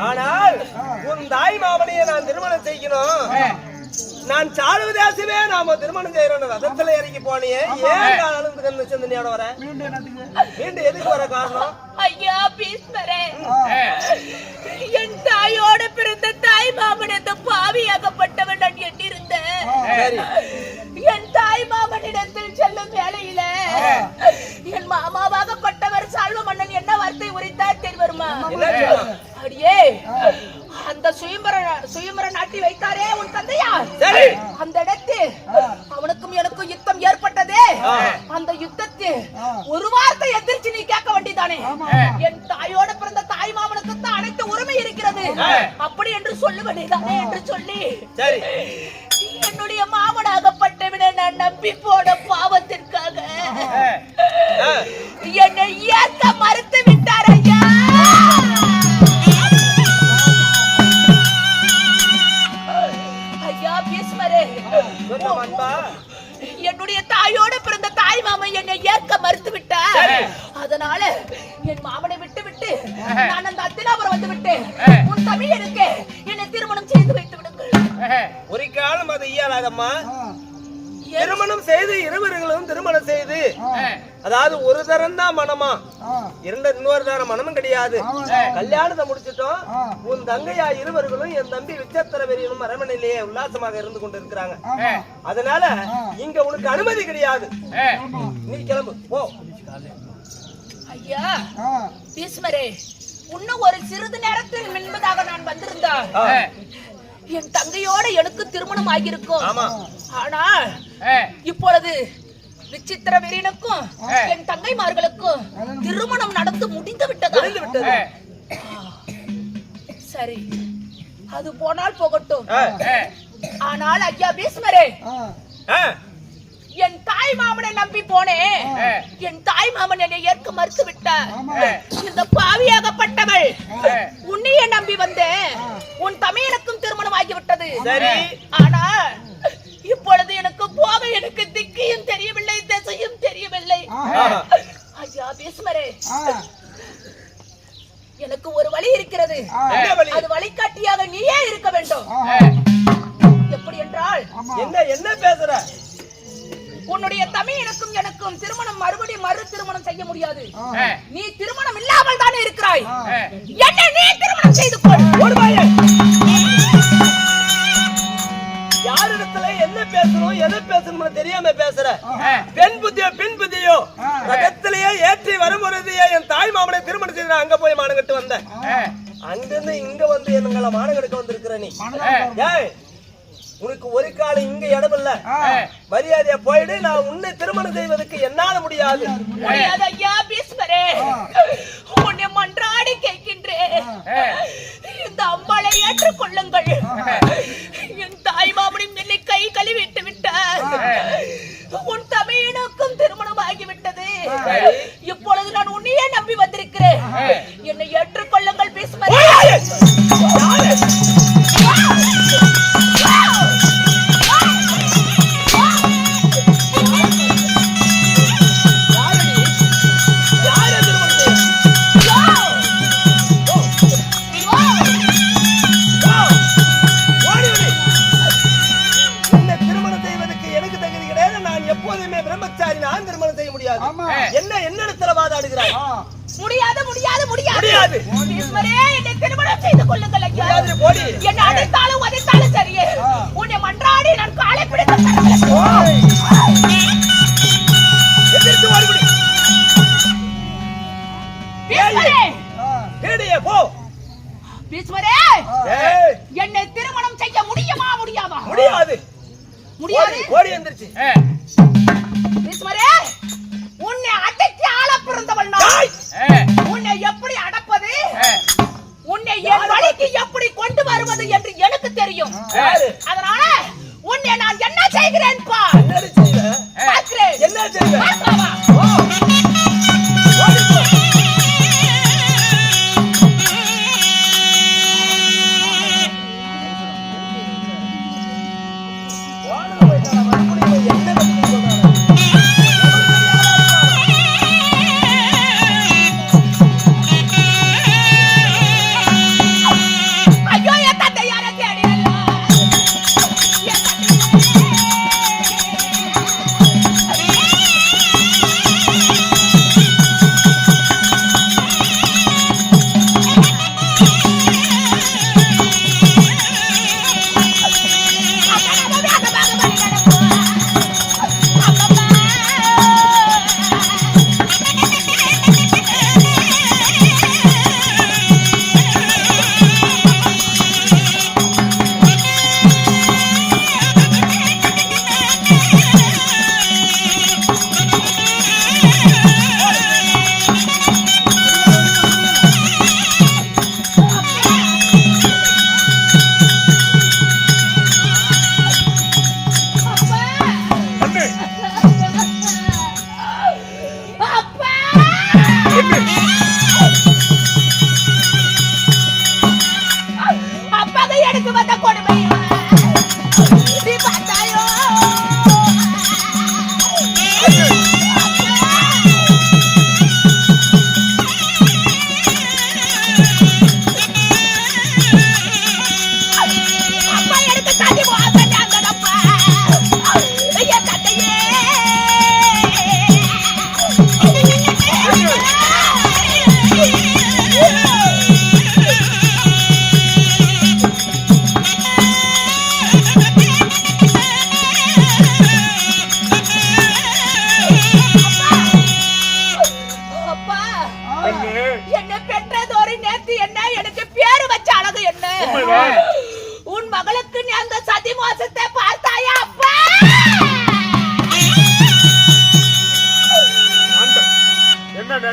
[SPEAKER 4] ஆனால் உன் தாய் மாமனையை நான் திருமணம் செய்யணும். நான் சாளுவ தேசமே நாம திருமணம் செய்யறோம் ரதத்துல இறங்கி போனியே, ஏன் அழுந்து சிந்தனையோட வர? மீண்டும் எதுக்கு வர காரணம்?
[SPEAKER 5] ஐயா பீஸ்வரே, என் தாயோட பிறந்த தாய் மாமன் இந்த பாவியாகப்பட்டவன் நான் எண்ணிருந்தேன். என் தாய் மாமனிடத்தில் செல்லும் வேலையில என் மாமாவாகப்பட்டவர் சால்வ மன்னன் என்ன வார்த்தை உரைத்தார் தெரியுமா? அடியே, அந்த சுயம்பர நாட்டி வைத்தாரே உன் தந்தையார், அந்த இடத்தில் அவனுக்கும் எனக்கும் யுத்தம் ஏற்பட்டதே. அந்த யுத்தத்தில் ஒரு வார்த்தை எதிர்த்து நீ கேட்க வேண்டியதானே? என் தாயோட பிறந்த தாய் மாமனுக்கு தான் அனைத்து உரிமை இருக்கிறது, அப்படி என்று சொல்ல வேண்டியதானே என்று சொல்லி என்னுடைய மாமனாகப்பட்டவிட நான் நம்பி போன பாவத்திற்காக என்னை ஏற்க மறுத்து விட்டார். ஐயா ஐயா பீஸ்வரே, என்னுடைய தாயோட பிறந்த தாய் மாமன் என்னை ஏற்க மறுத்து விட்டார். அதனால என் மாமனை விட்டு விட்டு நான் அந்த அத்தினாபுரம் வந்து விட்டேன். உன் தமிழருக்கு என்னை திருமணம் செய்து வைத்து விடுங்கள்.
[SPEAKER 4] ஒரு காலம் அது இயலாதம்மா. திருமணம் செய்து இருவர்களும் திருமணம் செய்து, அதாவது ஒரு தரம் தான் மனமா, இன்னொரு தரம் மனமும் கிடையாது. கல்யாணத்தை முடிச்சிட்டோம். உன் தங்கையா இருவர்களும் என் தம்பி விச்சத்திர வெறியனும் அரண்மனையிலேயே உல்லாசமாக இருந்து கொண்டு இருக்கிறாங்க. அதனால இங்க உனக்கு அனுமதி கிடையாது, நீ கிளம்பு போ.
[SPEAKER 5] ஐயா பீஸ்மரே, இன்னும் ஒரு சிறிது நேரத்தில் முன்பதாக நான் வந்திருந்தேன். என் தங்கையோட எனக்கு திருமணம் ஆகியிருக்கும். ஆனால் இப்பொழுது விசித்திர வீரனுக்கும் என் தங்கைமார்களுக்கும் திருமணம் நடந்து முடிந்து விட்டது. சரி, அது போனால் போகட்டும். ஆனால் ஐயா பீஷ்மரே, என் தாய் மாமனை நம்பி போனேன். என் தாய் மாமன் என்னை ஏற்க மறுத்து விட்டார். இந்த பாவியாகப்பட்டவள் உன்னையே நம்பி வந்தேன். உன் தமையனுக்கும் திருமணம் ஆகிவிட்டது. ஆனால் இப்பொழுது எனக்கு போக எனக்கு திக்கையும் தெரியவில்லை, திசையும் தெரியவில்லை. ஐயா பீஷ்மரே, எனக்கு ஒரு வழி இருக்கிறது. அது வழிகாட்டியாக நீயே இருக்க வேண்டும். எப்படி என்றால்
[SPEAKER 4] என்ன பேசுற?
[SPEAKER 5] உன்னுடைய தமையனுக்கும் எனக்கும் திருமணம் மறு திருமணம் செய்ய முடியாது. நீ திருமணம் இல்லாமல் தானே இருக்கிறாய். என்ன நீ திருமணம் செய்து கொள்.
[SPEAKER 4] யாரிடத்துல என்ன பேசணும் எதை பேசணும்னு தெரியாம பேசுற. பெண் புத்தியோ ரகத்திலேயே ஏற்றி வரும்பொழுது என் தாய் மாமனை திருமணம் செய்து அங்க போய் மானங்கட்டு வந்தேன். அங்கிருந்து இங்க வந்து எங்களை மானங்கெடுக்க வந்திருக்கிற நீ. ஏய், உனக்கு ஒரு காலம் இங்க இடம் இல்ல. மரியாதையா போயிடு. நான் உன்னை திருமணம் செய்வதற்கு என்னால முடியாது.
[SPEAKER 5] ஐயா பீஷ்மரே, உன்னை மன்றாடி கேட்கின்றேன். இந்த அம்பாளை ஏற்றுக்கொள்ளுங்கள். என் தாய் மாமனும் என்னை கை கழுவிட்டு விட்டார். உன் தமையனுக்கும் திருமணம் ஆகிவிட்டது. இப்பொழுது நான் உன்னையே நம்பி வந்திருக்கிறேன். என்னை ஏற்றுக்கொள்ளுங்கள் பீஷ்மரே.
[SPEAKER 4] என்னிடத்துல வாதாடுகிறாய்?
[SPEAKER 5] முடியாது முடியாது முடியாது. பீஷ்மரே, என்னை திருமணம் செய்து கொள்ளுங்கள் ஐயா. என்னை அடித்தாலும் உதைத்தாலும் சரியே. உன்னை மன்றாடி நான் காலை பிடித்து
[SPEAKER 4] எதிர்த்து ஓடிவிடு.
[SPEAKER 5] பீஷ்மரே, என்னை திருமணம் செய்ய முடியுமா முடியாதா?
[SPEAKER 4] முடியாது.
[SPEAKER 5] முடியாது.
[SPEAKER 4] ஓடி எந்திரிச்சு.
[SPEAKER 5] பீஷ்மரே, உன்னை அடக்கி ஆள பிறந்தவள் நான். உன்னை எப்படி அடப்பது, உன்னை என் வழிக்கு எப்படி கொண்டு வருவது என்று எனக்கு தெரியும். அதனால உன்னை நான் என்ன செய்கிறேன் பார்.
[SPEAKER 4] என்ன செய்வேன்?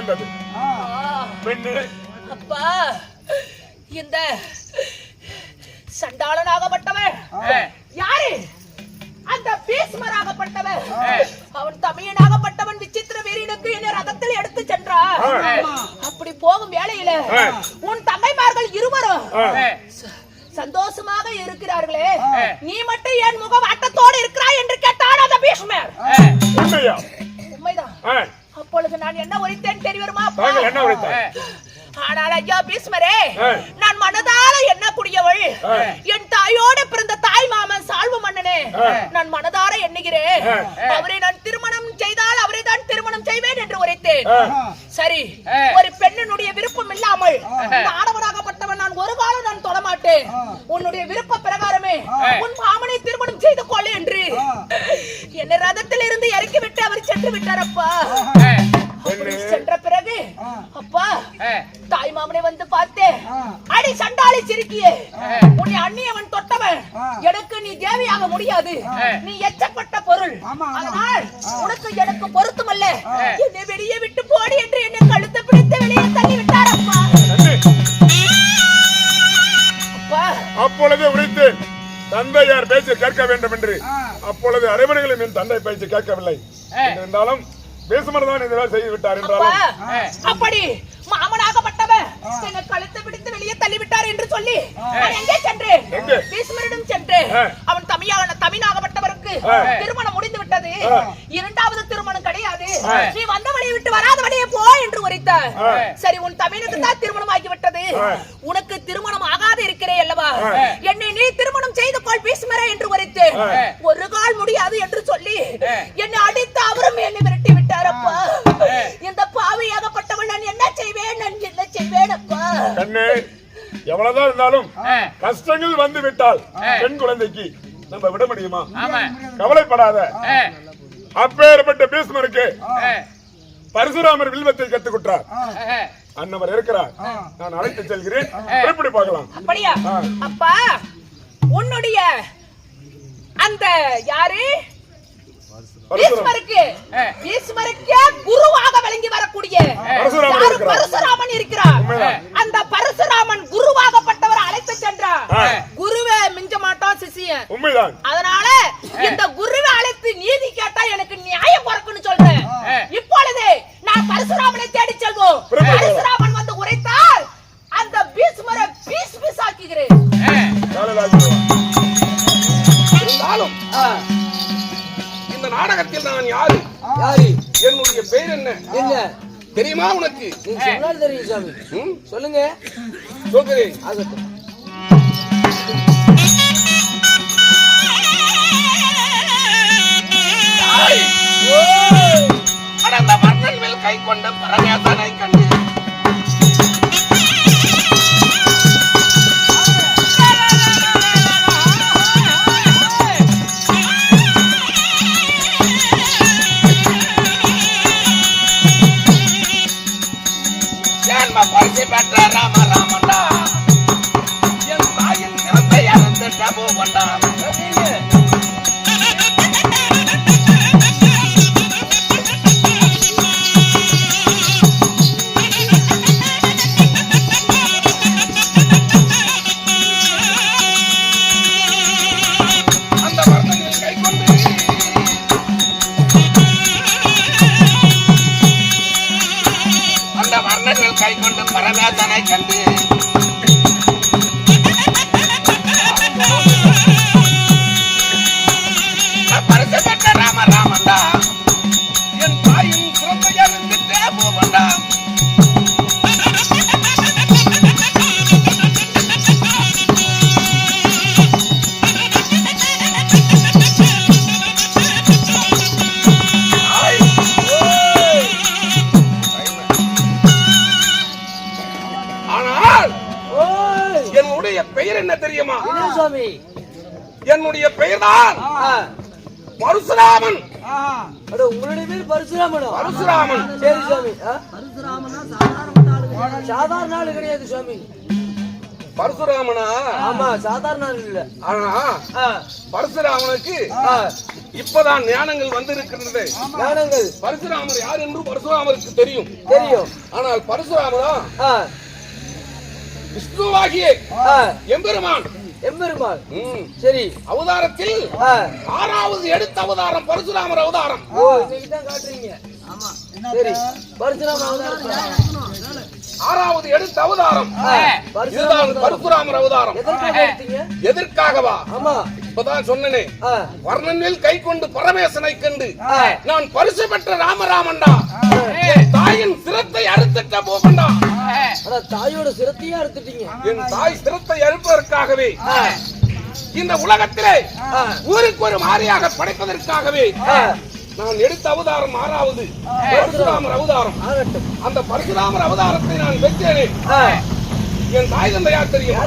[SPEAKER 1] நேர்ந்தது. பெண்ணே,
[SPEAKER 5] அப்பா இந்த சண்டாளனாகப்பட்டவன் யாரு? அந்த பீஷ்மராகப்பட்டவன். அவன் தமையனாகப்பட்டவன் விசித்திர வீரனுக்கு என்ன ரதத்தில் எடுத்து சென்றான். அப்படி போகும் வேளையில உன் தங்கைமார்கள் இருவரும் சந்தோஷமாக இருக்கிறார்களே, நீ மட்டும் என் முகம் ஆட்டத்தோடு இருக்கிறாய் என்று கேட்டான் அந்த பீஷ்மர்.
[SPEAKER 1] உண்மையா?
[SPEAKER 5] உண்மைதான். அப்பொழுது நான் என்ன உரைத்தேன் தெரியுமா?
[SPEAKER 1] என்ன உரைத்தேன்?
[SPEAKER 5] ஆனால் ஐயா பீஷ்மரே, நான் மனதால எண்ணக்கூடியவள் என் தாயோடு பிறந்த தாய் மாமன் சால்வ மன்னனே நான் மனதார எண்ணுகிறேன். அவரை நான் திருமணம் செய்தால் அவரை தான் திருமணம் செய்வேன் என்று உரைத்தேன். சரி, ஒரு பெண்ணினுடைய விருப்பம் இல்லாமல் ஆடவனாகப்பட்டவன் நான் ஒரு காலம் நான் தொடமாட்டேன். உன்னுடைய விருப்ப பிரகாரமே உன் மாமனை திருமணம் செய்து கொள்ள என்று என்னை ரதத்தில் இருந்து இறக்கிவிட்டு அவர் சென்று விட்டாரப்பா. சென்ற பிறகு அப்பா தாய் மாமனை வந்து பார்த்தேன். அடி சண்டாளி சிரிக்கியே, உன்னை அந்நியவன் தொட்டவன், எனக்கு நீ தேவையாக முடியாது, நீ எச்சப்பட்ட பொருள், அதனால் உனக்கு எனக்கு பொருத்தமல்ல, என்னை வெளியே விட்டு போடி என்று என்னை கழுத்தை பிடித்து வெளியே தள்ளி விட்டார் அப்பா.
[SPEAKER 1] அப்பொழுது உரைத்து தந்தையார் பேச்சு கேட்க வேண்டும் என்று. அப்பொழுது அரைமணிகளும் என் தந்தை பேச்சு கேட்கவில்லை இருந்தாலும் பேசுமர்தான் இதெல்லாம் செய்து விட்டார் என்றாலும்
[SPEAKER 5] அப்படி மாமனாகப்பட்டவன் என்னை கழுத்தை பிடித்து வெளியே தள்ளிவிட்டார் என்று சொல்லி நான் எங்கே சென்றேன்? பீஷ்மரிடம் சென்றேன். அவன் தமிழாகப்பட்டவருக்கு திருமணம் முடிந்து விட்டது, இரண்டாவது திருமணம் கிடையாது, நீ வந்த வழியை விட்டு வராத வழியே போ என்று உரைத்தார். சரி, உன் தமிழுக்கு தான் திருமணம் ஆகிவிட்டது, உனக்கு திருமணம் ஆகாது இருக்கிறேன் அல்லவா, என்னை நீ திருமணம் செய்து கொள் பீஷ்மரே என்று உரைத்தேன். ஒரு கால் முடியாது என்று சொல்லி என்னை அடித்து அவரும் என்னை விரட்டி விட்டாரப்பா. இந்த பாவியாகப்பட்டவள் நான் என்ன செய்வேன், நான் என்ன செய்வேன் அப்பா.
[SPEAKER 1] கண்ணே, எவ்வளவுதான் இருந்தாலும் கஷ்டங்கள் வந்து விட்டால் பெண் குழந்தைக்கு நம்ம விட முடியுமா? கவலைப்படாத. அப்பேற்பட்ட பீஷ்மருக்கு பரசுராமர் வில்வத்தை கத்துக்கிட்டார். அன்னவர் இருக்கிறார், நான் அழைத்து செல்கிறேன், எப்படி பார்க்கலாம்.
[SPEAKER 5] அப்படியா அப்பா? உன்னுடைய அந்த யாரு பீஷ்மருக்கு குருவாக விளங்கி வரக்கூடிய பரசுராமன் இருக்கிறார். அந்த பரசுராமன் குருவாகப்பட்டவர் அழைத்து சென்றார். குருவே மிஞ்ச மாட்டான் சிசியன்.
[SPEAKER 1] உண்மைதான்.
[SPEAKER 5] அதனால இந்த குருவை அழைத்து நீதி கேட்டா எனக்கு நியாயம் பிறக்குன்னு சொல்றேன். இப்பொழுது நான் பரசுராமனை தேடி செல்வோம். பரசுராமன் வந்து உரைத்தால் அந்த பீஷ்மரை பீஸ் ஆக்குகிறேன்.
[SPEAKER 6] இருந்தாலும் இந்த நாடகத்தில் நான் யாரு, என்னுடைய பெயர் என்ன தெரியுமா உனக்கு?
[SPEAKER 2] தெரியும் சாமி, சொல்லுங்க.
[SPEAKER 6] சொல்கிறேன். கடந்த மன்னன் மேல் கை கொண்ட பரமேசனை கண்டு பரிசு பெற்ற ராம ராமண்டா என் தாயின் நிறத்தை அறுத்து டபு கொண்டான். அந்த மரணங்களை கை கொண்டு அந்த வர்ணங்கள் கை கொண்டு பரமேசனை கண்டு பரிசு பெற்ற ராம ராமண்டா என் தாயின் சிறப்பை அறிந்துட்டே போவண்டா. என்னுடைய பெயர் என்ன தெரியுமா? என்னுடைய பெயர் தான் பரசுராமன்.
[SPEAKER 2] உங்களுடைய பேர் பரசுராமன்?
[SPEAKER 6] பரசுராமன்.
[SPEAKER 2] சரி சாமி. சாதாரண ஆளு கிடையாது சுவாமி.
[SPEAKER 6] பரசுராமனா?
[SPEAKER 4] ஆமா, சாதாரண ஆள் இல்ல.
[SPEAKER 6] ஆனா
[SPEAKER 4] ஆ,
[SPEAKER 6] பரசுராமனுக்கு
[SPEAKER 4] ஆ,
[SPEAKER 6] இப்பதான் ஞானங்கள் வந்திருக்கிறது.
[SPEAKER 4] ஞானங்கள்
[SPEAKER 6] பரசுராமர் யார் என்று பரசுராமருக்கு தெரியும்.
[SPEAKER 4] தெரியும்.
[SPEAKER 6] ஆனால் பரசுராமரா
[SPEAKER 4] ஆ,
[SPEAKER 6] விஷ்ணுவாகிய
[SPEAKER 4] ஆ,
[SPEAKER 6] எம்பெருமான்
[SPEAKER 4] எம்பெருமாள்.
[SPEAKER 6] ம்,
[SPEAKER 4] சரி.
[SPEAKER 6] அவதாரத்தில்
[SPEAKER 4] ஆ,
[SPEAKER 6] 6வது எடுத்த அவதாரம் பரசுராமர் அவதாரம்.
[SPEAKER 4] ஓ, இன்னைக்கு தான் காட்டுறீங்க. சரி, பரசுராம அவதாரம்.
[SPEAKER 6] 6வது எடுத்த அவதாரம்
[SPEAKER 4] பரசுராம
[SPEAKER 6] இதுதான்
[SPEAKER 4] அவதாரம்.
[SPEAKER 6] பரசுராமர் அவதாரம்.
[SPEAKER 4] எதற்காக எடுத்தீங்க?
[SPEAKER 6] எதற்காகவா?
[SPEAKER 4] ஆமா.
[SPEAKER 6] இப்பதான் சொன்னனே,
[SPEAKER 4] ஆ,
[SPEAKER 6] வர்ணனில் கை கொண்டு பரமேசனை கண்டு
[SPEAKER 4] ஆ,
[SPEAKER 6] நான் பரிசு பெற்ற ராமராமன்டா, என் தாயின் சிரத்தை அறுத்துட்ட போகண்டா.
[SPEAKER 4] ஆனா தாயோட சிரத்தையே அறுத்துட்டீங்க.
[SPEAKER 6] என் தாய் சிரத்தை அறுப்பதற்காகவே இந்த உலகத்திலே ஊருக்கு ஒரு மாறியாக படைப்பதற்காகவே நான் எடுத்த அவதாரம் 6வது பரசுராமர் அவதாரம்.
[SPEAKER 4] ஆகட்டும்.
[SPEAKER 6] அந்த பரசுராமர் அவதாரத்தை நான் பெற்றேனே,
[SPEAKER 4] ஆ,
[SPEAKER 6] என் தாய் தந்தை யார் தெரியும்?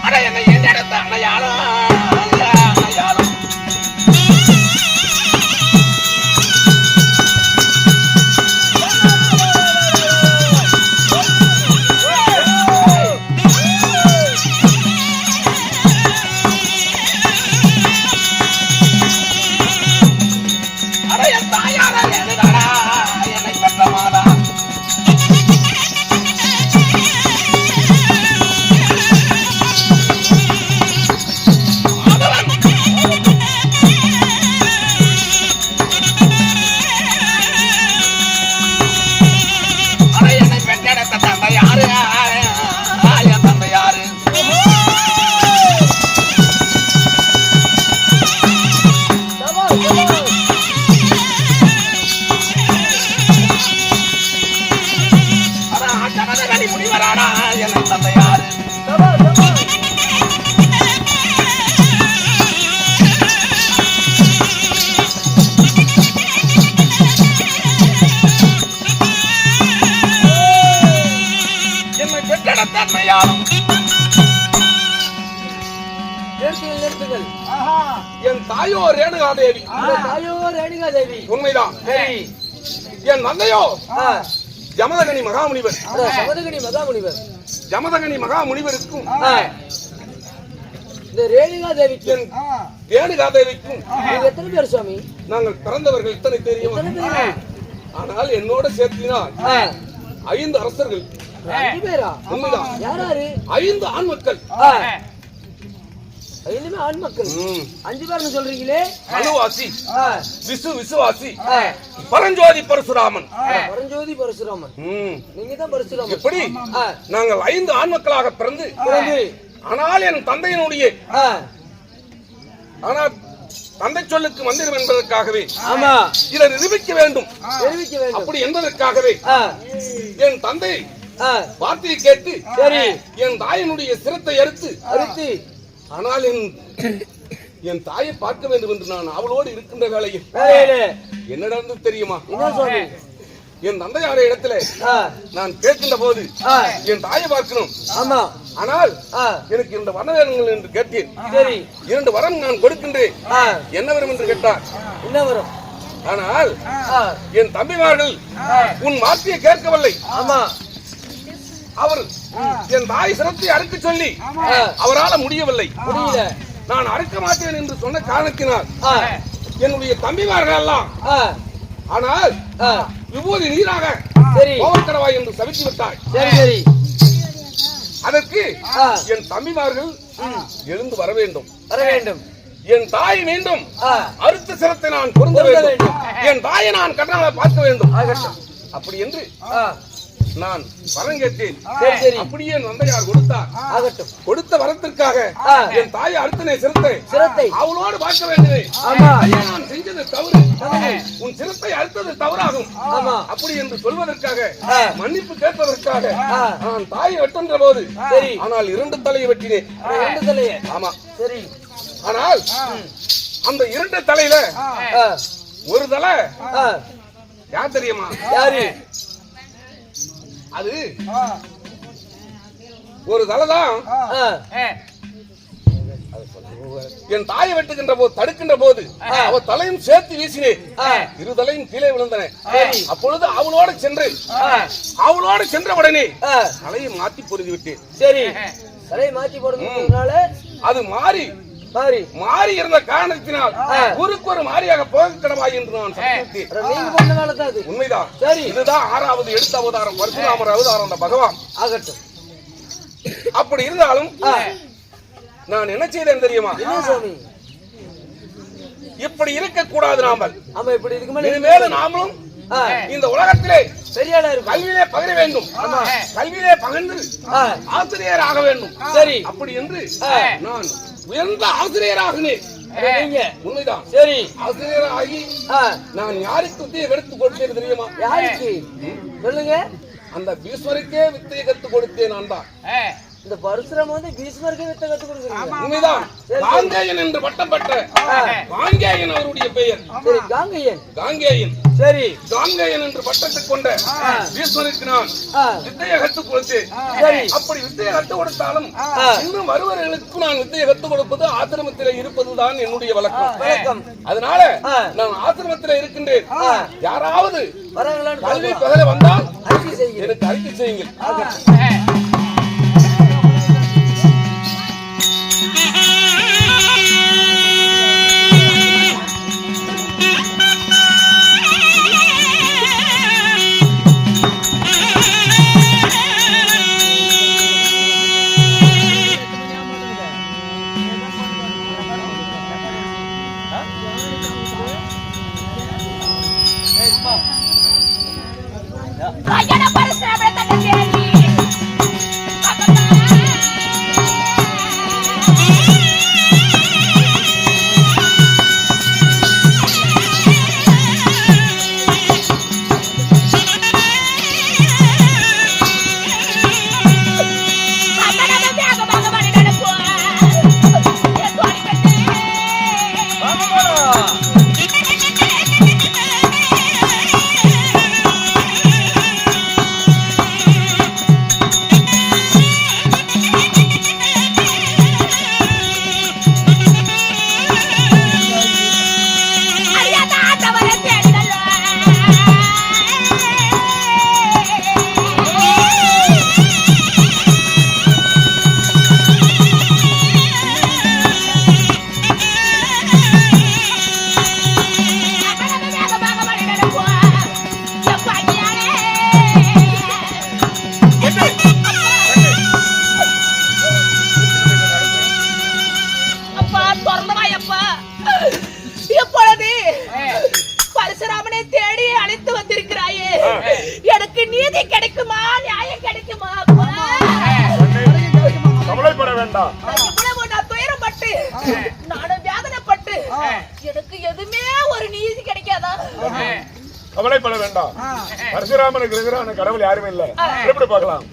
[SPEAKER 6] அட என்னை எந்த அணையாளம் அணையாளம் அடைய தாயாரா எழுதாடா என்னை பெற்ற மாதா. அடைய என்னை பெற்றெடுத்த தந்தை யாரு? என் தந்தை யாரு? அட்டமதகனி முனிவராடா என்னை தந்தை யாரு? என்னை பெற்றெடுத்த அன்னையாரும்
[SPEAKER 4] நிறுத்துங்கள், நிறுத்துங்கள்.
[SPEAKER 6] என் தாயோ ரேணுகாதேவி.
[SPEAKER 4] இந்த தாயோ ரேணுகா தேவி.
[SPEAKER 6] உண்மைதான்.
[SPEAKER 4] சரி.
[SPEAKER 6] என் தந்தையோ
[SPEAKER 4] ஆ,
[SPEAKER 6] ஜமதகனி மகாமுனிவர்.
[SPEAKER 4] அதான் சமதகனி மகாமுனிவர்.
[SPEAKER 6] ஜமதகனி மகாமுனிவருக்கும்
[SPEAKER 4] ஆ, இந்த ரேணுகா தேவிக்கு
[SPEAKER 6] என் ரேணுகாதேவிக்கும்
[SPEAKER 4] நீங்க எத்தனை பேர் சுவாமி?
[SPEAKER 6] நாங்கள் பிறந்தவர்கள் இத்தனை தெரியும்.
[SPEAKER 4] எத்தனை பேர்?
[SPEAKER 6] ஆனால் என்னோட சேர்த்தினால்
[SPEAKER 4] ஆ,
[SPEAKER 6] 5 அரசர்கள்.
[SPEAKER 4] 5 பேரா?
[SPEAKER 6] உண்மைதான்.
[SPEAKER 4] யாராரு?
[SPEAKER 6] 5 ஆண் மக்கள்.
[SPEAKER 4] ஆ, 5 ஆண் மக்கள். 5 பேர்னு சொல்றீங்களே?
[SPEAKER 6] அனுவாசி,
[SPEAKER 4] ஆ,
[SPEAKER 6] விசுவாசி,
[SPEAKER 4] ஆ,
[SPEAKER 6] பரஞ்சோதி பரசுராமன்.
[SPEAKER 4] பரஞ்சோதி பரசுராமன்.
[SPEAKER 6] ம்.
[SPEAKER 4] நீங்க தான் பரசுராமன்.
[SPEAKER 6] எப்படி
[SPEAKER 4] ஆ,
[SPEAKER 6] நாங்கள் 5 ஆண் மக்களாக பிறந்து,
[SPEAKER 4] பிறகு
[SPEAKER 6] ஆனால் என் தந்தையினுடைய
[SPEAKER 4] ஆ,
[SPEAKER 6] ஆனால் தந்தை சொல்லுக்கு மந்திரம் என்பதற்காகவே
[SPEAKER 4] ஆமா,
[SPEAKER 6] இதை நிரூபிக்க வேண்டும்.
[SPEAKER 4] தெரிவிக்க வேண்டும்.
[SPEAKER 6] அப்படி என்பதற்காகவே
[SPEAKER 4] ஆ,
[SPEAKER 6] என் தந்தை
[SPEAKER 4] ஆ,
[SPEAKER 6] வார்த்தையை கேட்டு
[SPEAKER 4] சரி,
[SPEAKER 6] என் தாயினுடைய சிரத்தை அறுத்து,
[SPEAKER 4] அறுத்து,
[SPEAKER 6] ஆனால் என் தாயை பார்க்க வேண்டும் என்று நான் அவளோடு இருக்கின்ற வேளையில்
[SPEAKER 4] வேலையிலே
[SPEAKER 6] என்ன நடந்தது தெரியுமா?
[SPEAKER 4] என்ன சுவாமி?
[SPEAKER 6] என் தந்தையார இடத்துல
[SPEAKER 4] ஆ,
[SPEAKER 6] நான் கேட்கின்ற போது
[SPEAKER 4] ஆ,
[SPEAKER 6] என் தாயை பார்க்கணும்,
[SPEAKER 4] ஆமா,
[SPEAKER 6] ஆனால்
[SPEAKER 4] ஆ,
[SPEAKER 6] எனக்கு 2 வரம் வேணுங்கள் என்று கேட்டேன்.
[SPEAKER 4] சரி,
[SPEAKER 6] 2 வரம் நான் கொடுக்கின்றேன்.
[SPEAKER 4] ஆ,
[SPEAKER 6] என்ன வரம் என்று கேட்டார்.
[SPEAKER 4] என்ன வரும்?
[SPEAKER 6] ஆனால்
[SPEAKER 4] ஆ,
[SPEAKER 6] என் தம்பிமார்கள் உன் வார்த்தையை கேட்கவில்லை.
[SPEAKER 4] ஆமா,
[SPEAKER 6] அவர் என் தாய் சிரத்தை அறுக்க சொல்லி
[SPEAKER 4] ஆ,
[SPEAKER 6] அவரால் முடியவில்லை.
[SPEAKER 4] முடியல.
[SPEAKER 6] நான் அறுக்க மாட்டேன் என்று சொன்ன காரணத்தினால்
[SPEAKER 4] ஆ,
[SPEAKER 6] என்னுடைய தம்பிமார்கள் எல்லாம்
[SPEAKER 4] ஆ,
[SPEAKER 6] ஆனால்
[SPEAKER 4] ஆ,
[SPEAKER 6] விபூதி நீராக
[SPEAKER 4] சரி,
[SPEAKER 6] கோவக்கடவாய் என்று சபித்து விட்டார்.
[SPEAKER 4] சரி, சரி,
[SPEAKER 6] அதற்கு
[SPEAKER 4] ஆ,
[SPEAKER 6] என் தம்பிமார்கள் எழுந்து வர வேண்டும்.
[SPEAKER 4] வர வேண்டும்.
[SPEAKER 6] என் தாய் மீண்டும்
[SPEAKER 4] ஆ,
[SPEAKER 6] அறுத்த சிரத்தை நான் பொருந்த
[SPEAKER 4] பொருந்த
[SPEAKER 6] வேண்டும். என் தாயை நான் கண்ணால பார்க்க வேண்டும். அப்படி என்று
[SPEAKER 4] ஆ,
[SPEAKER 6] நான் வரம் கேட்டேன்.
[SPEAKER 4] சரி, சரி,
[SPEAKER 6] அப்படியே நந்தையார் கொடுத்தார்.
[SPEAKER 4] ஆகட்டும்.
[SPEAKER 6] கொடுத்த வரத்திற்காக
[SPEAKER 4] ஆ,
[SPEAKER 6] என் தாயை அறுத்தனை சிரத்தை
[SPEAKER 4] சிரத்தை,
[SPEAKER 6] அவளோடு பார்க்க வேண்டும்.
[SPEAKER 4] ஆமா,
[SPEAKER 6] நான் செஞ்சது தவறு, உன் சிரத்தை அறுத்தது தவறாகும்.
[SPEAKER 4] ஆமா,
[SPEAKER 6] அப்படி என்று சொல்வதற்காக
[SPEAKER 4] ஆ,
[SPEAKER 6] மன்னிப்பு கேட்பதற்காக
[SPEAKER 4] ஆ,
[SPEAKER 6] நான் தாயை வெட்டுகின்ற போது
[SPEAKER 4] சரி,
[SPEAKER 6] ஆனால் 2 தலையை வெட்டினேன்.
[SPEAKER 4] 2 தலையே.
[SPEAKER 6] ஆமா,
[SPEAKER 4] சரி,
[SPEAKER 6] ஆனால் அந்த 2 தலையில
[SPEAKER 4] ஆ,
[SPEAKER 6] ஒரு தலை
[SPEAKER 4] ஆ,
[SPEAKER 6] யார் தெரியுமா?
[SPEAKER 4] யாரு?
[SPEAKER 6] அது ஒரு தலை தான்.
[SPEAKER 4] ஆ,
[SPEAKER 6] என் தாயை வெட்டுகின்ற போது தடுக்கின்ற போது அவ தலையும் சேர்த்து வீசினேன். இரு தலையும் கீழே விழுந்தன. அப்பொழுது அவளோடு சென்ற உடனே தலையை மாத்தி பொருதி விட்டேன்.
[SPEAKER 4] சரி, தலையை மாத்தி போடுறதுனால அது மாறி இருந்த காரணத்தினால் ஊருக்கு ஒரு மாறியாக போகக்கிடமாய் என்று நான் சத்தியத்தை. உண்மைதான். சரி, இதுதான் 6வது எடுத்த அவதாரம், பரசுராமர் அவதாரம். அந்த பகவான் ஆகட்டும். அப்படி இருந்தாலும் நான் என்ன செய்தேன் தெரியுமா? இப்படி இருக்க கூடாது. இனிமேல் நாமளும் இந்த உலகத்திலே கல்வியிலே பகிர வேண்டும். கல்வியிலே பகிர்ந்து ஆசிரியர் ஆக வேண்டும். சரி, அப்படி என்று நான் உயர்ந்த ஆசிரியராகினேன். உண்மைதான். சரி, ஆசிரியராகி நான் யாருக்கு வித்தையை எடுத்து கொடுத்தேன் தெரியுமா? யாருக்கு சொல்லுங்க. அந்த பீஷ்மருக்கே வித்தையை கற்றுக் கொடுத்தேன். நான் தான் இந்த பரசுராம பீஷ்மருக்கே வித்தை கற்றுக் கொடுக்கிறேன். உண்மைதான். காங்கேயன் என்று பட்டம் பெற்ற காங்கேயன் அவருடைய பெயர். சரி, காங்கேயன். சரி, காங்கேயன் என்று பட்டத்தை கொண்ட பீஷ்மருக்கு நான் வித்தையை கற்றுக் கொடுத்தேன். சரி, அப்படி வித்தையை கற்றுக் கொடுத்தாலும் இன்னும் வருவர்களுக்கு நான் வித்தையை கற்றுக் கொடுப்பது ஆசிரமத்தில் இருப்பதுதான் என்னுடைய வழக்கம். அதனால நான் ஆசிரமத்தில் இருக்கின்றேன். யாராவது கல்வி பகல வந்தால் எனக்கு அறிக்கை செய்யுங்கள்.
[SPEAKER 1] கவலைப்பட வேண்டாம். பரசுராமனுக்கு எதிரான கடவுள் யாருமே இல்ல. எப்படி பார்க்கலாம்?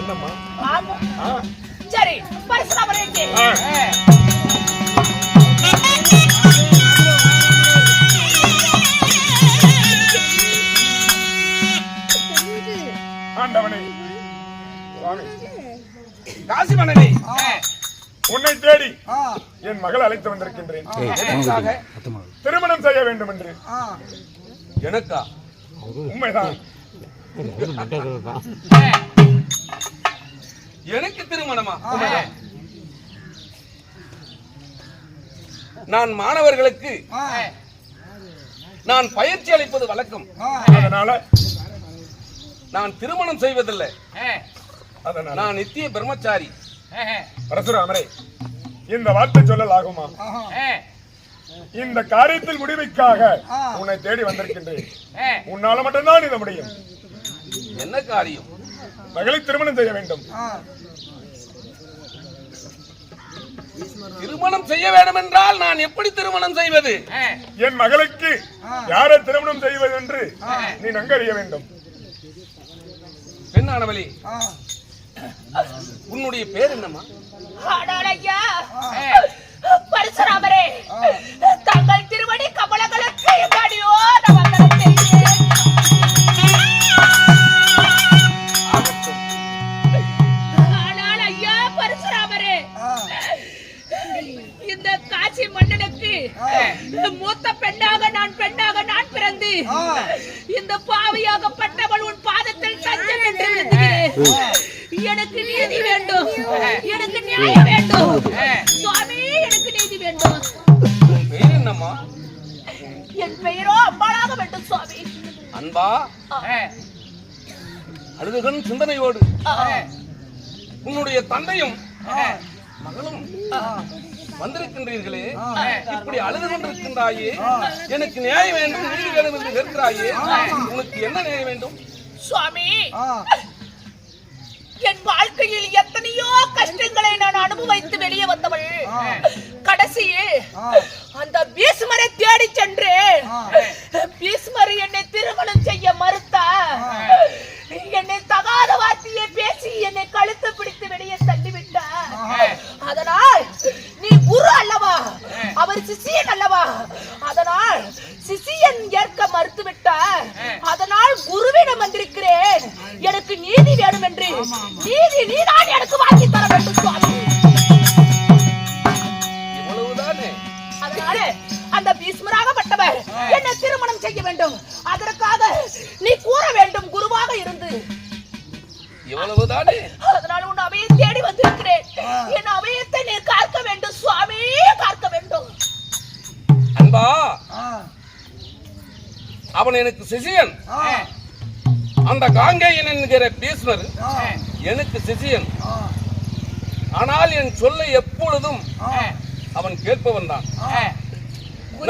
[SPEAKER 1] என்னம்மா?
[SPEAKER 5] சரி, பரசுராமரே
[SPEAKER 1] ஆண்டவனே,
[SPEAKER 6] காசி மன்னனே,
[SPEAKER 1] உன்னை தேடி என் மகள் அழைத்து வந்திருக்கின்றேன். திருமணம் செய்ய வேண்டும் என்று.
[SPEAKER 6] எனக்கா?
[SPEAKER 1] உண்மைதான்.
[SPEAKER 6] எனக்கு திருமணமா? நான் மாணவர்களுக்கு நான் பயிற்சி அளிப்பது வழக்கம்.
[SPEAKER 1] அதனால
[SPEAKER 6] நான் திருமணம் செய்வதில்லை. நான் நித்திய பிரம்மச்சாரி.
[SPEAKER 1] பரசுராமரே, இந்த வார்த்தை சொல்லல் ஆகுமா? இந்த காரியத்தில் முடிவுக்காக உன்னை தேடி வந்திருக்கின்றேன். உன்னால மட்டும்தான் இது முடியும்.
[SPEAKER 6] என்ன காரியம்?
[SPEAKER 1] மகளை திருமணம் செய்ய வேண்டும்.
[SPEAKER 6] திருமணம் செய்ய வேண்டும் என்றால் நான் எப்படி திருமணம் செய்வது?
[SPEAKER 1] என் மகளுக்கு யாரை திருமணம் செய்வது என்று நீ நன்கறிய வேண்டும்.
[SPEAKER 6] பெண்ணானவளே, உன்னுடைய பேர் என்னம்மா?
[SPEAKER 5] பரசுராமரே, தங்கள் திருமணி கமலங்களுக்கு எங்கடியோ ஆனால் ஐயா பரசுராமரே, மூத்த பெண்ணாக நான் பிறந்து இந்த பாவியாகப்பட்டவள் உன் பாதத்தில் தஞ்சம் என்று விழுந்துகிறேன். எனக்கு நீதி வேண்டும், எனக்கு நியாயம் வேண்டும் சுவாமி, எனக்கு நீதி வேண்டும்.
[SPEAKER 6] பேர் என்னம்மா?
[SPEAKER 5] என் பெயரோ அம்பாளாக வேண்டும் சுவாமி.
[SPEAKER 6] அன்பா, அழுதுகன் சிந்தனையோடு உன்னுடைய தந்தையும் மகளும் வந்திருக்கின்றீர்களே, இப்படி அழுது கொண்டிருக்கின்றாயே, எனக்கு நியாயம் வேண்டும், நீதி வேண்டும் என்று கேட்கிறாயே, உனக்கு என்ன நியாயம் வேண்டும்?
[SPEAKER 5] சுவாமி, என் வாழ்க்கையில் எத்தனையோ கஷ்டங்களை நான் அனுபவித்து வெளியே வந்தவள். கடைசியில் அந்த பீஷ்மரை தேடி சென்று பீஷ்மர் என்னை திருமணம் செய்ய மறுத்தார். என்னை தகாத வார்த்தையை பேசி என்னை கழுத்து பிடித்து வெளியே தள்ளிவிட்டார். அதனால் நீ குரு அல்லவா, அவர் சிஷியன் அல்லவா, அதனால் சிஷியன் ஏற்க மறுத்து விட்டார். அதனால் குருவிடம் வந்திருக்கிறேன், எனக்கு நீதி வேணும் என்று. நீதி நீதான் எனக்கு வாங்கி தர வேண்டும் சுவாமி.
[SPEAKER 6] இவ்வளவுதானே?
[SPEAKER 5] அதனால அந்த பீஷ்மராகப்பட்டவர் என்னை திருமணம் செய்ய வேண்டும். அதற்காக நீ கூற வேண்டும் குருவாக இருந்து.
[SPEAKER 6] இவ்வளவுதானே?
[SPEAKER 5] அதனால உன் அவையை தேடி வந்திருக்கிறேன். என் அவையத்தை நீ காக்க வேண்டும் சுவாமி, காக்க வேண்டும்.
[SPEAKER 6] அன்பா, அவன் எனக்கு சிஷியன். அந்த காங்கேயன் என்கிற பீஷ்மர் எனக்கு சிஷியன். ஆனால் என் சொல்லை எப்பொழுதும் அவன் கேட்பவன் தான்.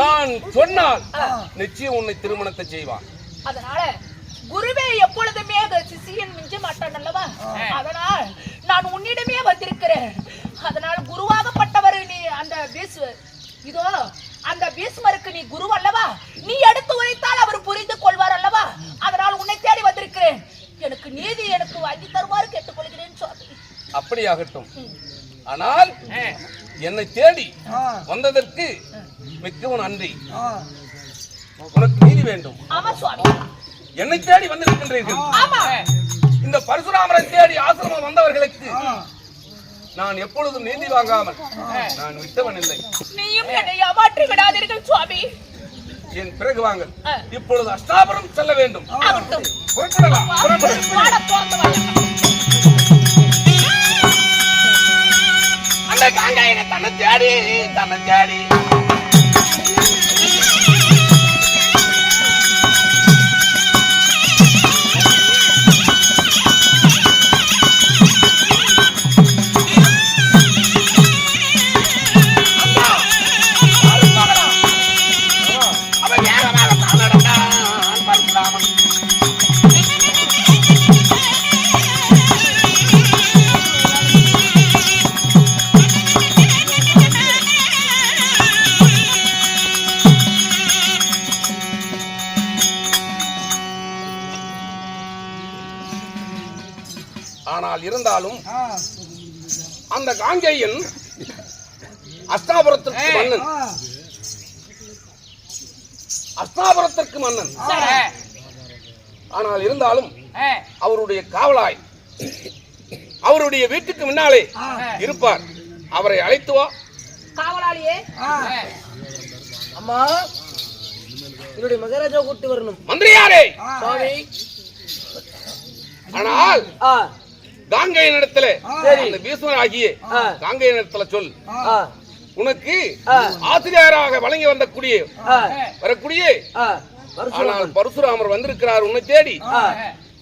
[SPEAKER 6] நான் சொன்னால் நிச்சயம் உன்னை திருமணத்தை செய்வான்.
[SPEAKER 5] அதனால குருவே எப்பொழுதுமே சிஷியன் மிஞ்ச மாட்டான் அல்லவா, அதனால் நான் உன்னிடமே வந்திருக்கிறேன். அதனால் குருவாகப்பட்டவர் நீ அந்த இதோ அந்த பீஷ்மருக்கு நீ குரு அல்லவா, நீ எடுத்து உரைத்தால் அவர் புரிந்து கொள்வார் அல்லவா. அதனால் உன்னை தேடி வந்திருக்கிறேன். எனக்கு நீதி எனக்கு வாங்கி தருமாறு கேட்டுக்கொள்கிறேன் சுவாமி.
[SPEAKER 6] அப்படியாகட்டும். ஆனால் என்னை தேடி வந்ததற்கு மிகவும் நன்றி. உனக்கு நீதி வேண்டும்.
[SPEAKER 5] ஆமா சுவாமி.
[SPEAKER 6] என்னை தேடி வந்திருக்கின்றீர்கள்.
[SPEAKER 5] ஆமா.
[SPEAKER 6] இந்த பரசுராமரை தேடி ஆசிரமம் வந்தவர்களுக்கு நான் எப்பொழுதும் நீதி வாங்காமல் நான் விட்டவன் இல்லை.
[SPEAKER 5] நீயும் என்னை ஏமாற்றி விடாதீர்கள் சுவாமி.
[SPEAKER 6] என் பிறகு வாங்கள். இப்பொழுது அஷ்டாபுரம் செல்ல வேண்டும்.
[SPEAKER 5] ஆகட்டும்.
[SPEAKER 6] புறப்படலாம். அந்த காங்காயனை தன்னை தேடி ஆனால் இருந்தாலும் அந்த காங்கேயன் அஸ்தாபுரத்திற்கு மன்னன். அஸ்தாபுரத்திற்கு மன்னன். ஆனால் இருந்தாலும் அவருடைய காவலாய் அவருடைய வீட்டுக்கு முன்னாலே இருப்பார். அவரை அழைத்து வா.
[SPEAKER 5] காவலாளியே,
[SPEAKER 2] அம்மா என்னுடைய மகாராஜா கூட்டி வரணும்.
[SPEAKER 6] மந்திரியாரே,
[SPEAKER 2] சுவாமி.
[SPEAKER 6] ஆனால் காங்கையின் இடத்துல அந்த பீஷ்மர் ஆகிய காங்கையின் இடத்துல சொல், உனக்கு ஆசிரியராக வழங்கி வரக்கூடிய ஆனால் பரசுராமர் வந்திருக்கிறார், உன்னை தேடி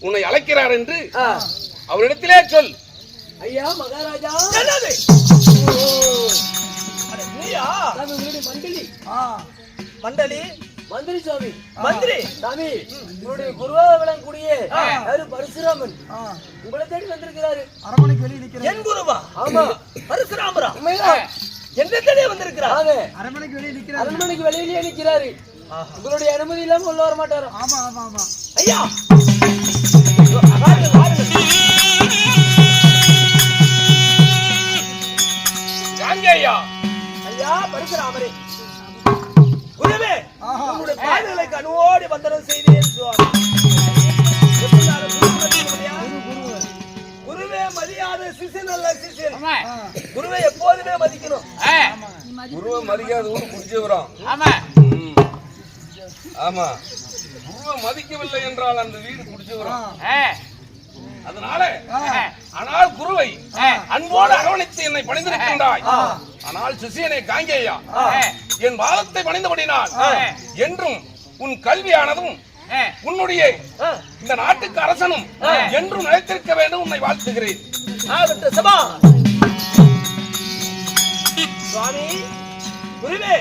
[SPEAKER 6] உன்னை அழைக்கிறார் என்று அவரிடத்திலே சொல்.
[SPEAKER 2] ஐயா மகாராஜா, மண்டலி மந்திரி சுவாமி, மந்திரி சாமி, உங்களுடைய குருவாக விளங்கக்கூடிய பரசுராமன் உங்களை தேடி வந்திருக்கிறாரு. அரண்மனைக்கு வெளியே நிற்கிறார். என் குருவா? ஆமா, பரசுராமரா? என்ன தேடி வந்திருக்கிறார்? அரண்மனைக்கு வெளியே நிற்கிறார். அரண்மனைக்கு வெளியிலேயே நிற்கிறாரு. உங்களுடைய அனுமதி இல்லாம உள்ள வர மாட்டாரு. ஆமா ஆமா ஆமா. ஐயா
[SPEAKER 6] காங்கேயா,
[SPEAKER 4] ஐயா பரசுராமரே, குருவே, உங்களுடைய பாதங்களை கண்ணோடி வந்தனம் செய்தேன் சுவாமி. குருவே மதியாத சிஷியன் அல்ல சிஷியன். குருவை எப்போதுமே மதிக்கணும்.
[SPEAKER 6] குருவை மதிக்காத ஊர் குடிச்சவரம்.
[SPEAKER 3] ஆமா
[SPEAKER 6] ஆமா, குருவை மதிக்கவில்லை என்றால் அந்த வீடு குடிச்சவரம். அதனால ஆனால் குருவை அன்போடு அரவணைத்து என்னை பணிந்திருக்கின்றாய். ஆனால் சிசியனை காங்கேயா என் பாதத்தை பணிந்தபடினால் என்றும் உன் கல்வியானதும் உன்னுடைய இந்த நாட்டுக்கு அரசனும் என்றும் நிலைத்திருக்க வேண்டும். உன்னை வாழ்த்துகிறேன்.
[SPEAKER 4] சபா சுவாமி குருவே,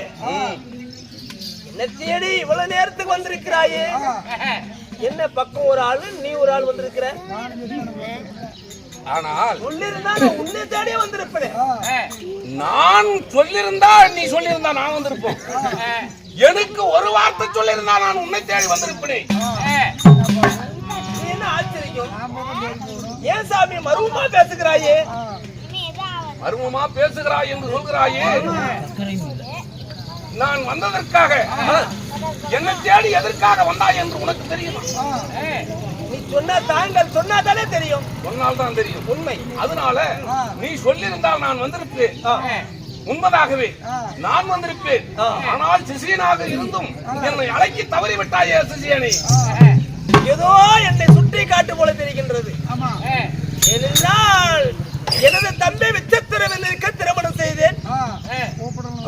[SPEAKER 4] என்ன தேடி இவ்வளவு நேரத்துக்கு வந்திருக்கிறாயே? என்ன பக்கம் ஒரு ஆளு, நீ ஒரு ஆள் வந்திருக்கிற?
[SPEAKER 6] ஆனால்
[SPEAKER 4] சொல்லிருந்தா நான் உன்னை தேடியே வந்திருப்பேன்.
[SPEAKER 6] நான் சொல்லியிருந்தா நீ சொல்லியிருந்தா நான் வந்திருப்போம். எனக்கு ஒரு வார்த்தை சொல்லியிருந்தா நான் உன்னை தேடி வந்திருப்பேன்.
[SPEAKER 4] நீ என்ன ஆச்சரியம்? ஏன் சாமி மர்மமா பேசுகிறாயே?
[SPEAKER 6] மர்மமா பேசுகிறாய் என்று சொல்கிறாயே. நான் வந்ததற்காக என்னை தேடி எதற்காக வந்தாய் என்று உனக்கு தெரியுமா?
[SPEAKER 4] நீ சொன்ன தாங்கள் சொன்னாதானே தெரியும்.
[SPEAKER 6] சொன்னால் தான் தெரியும்
[SPEAKER 4] உண்மை.
[SPEAKER 6] அதனால நீ சொல்லியிருந்தால் நான் வந்திருப்பேன். உண்மையாகவே நான் வந்திருப்பேன். ஆனால் சிசியனாக இருந்தும் என்னை அழைக்கி தவறிவிட்டாயே சிசியனை.
[SPEAKER 4] ஏதோ என்னை சுற்றி காட்டு போல தெரிகின்றது. ஏனென்றால் எனது தம்பி விசித்திரவனுக்கு திருமணம் செய்தேன்.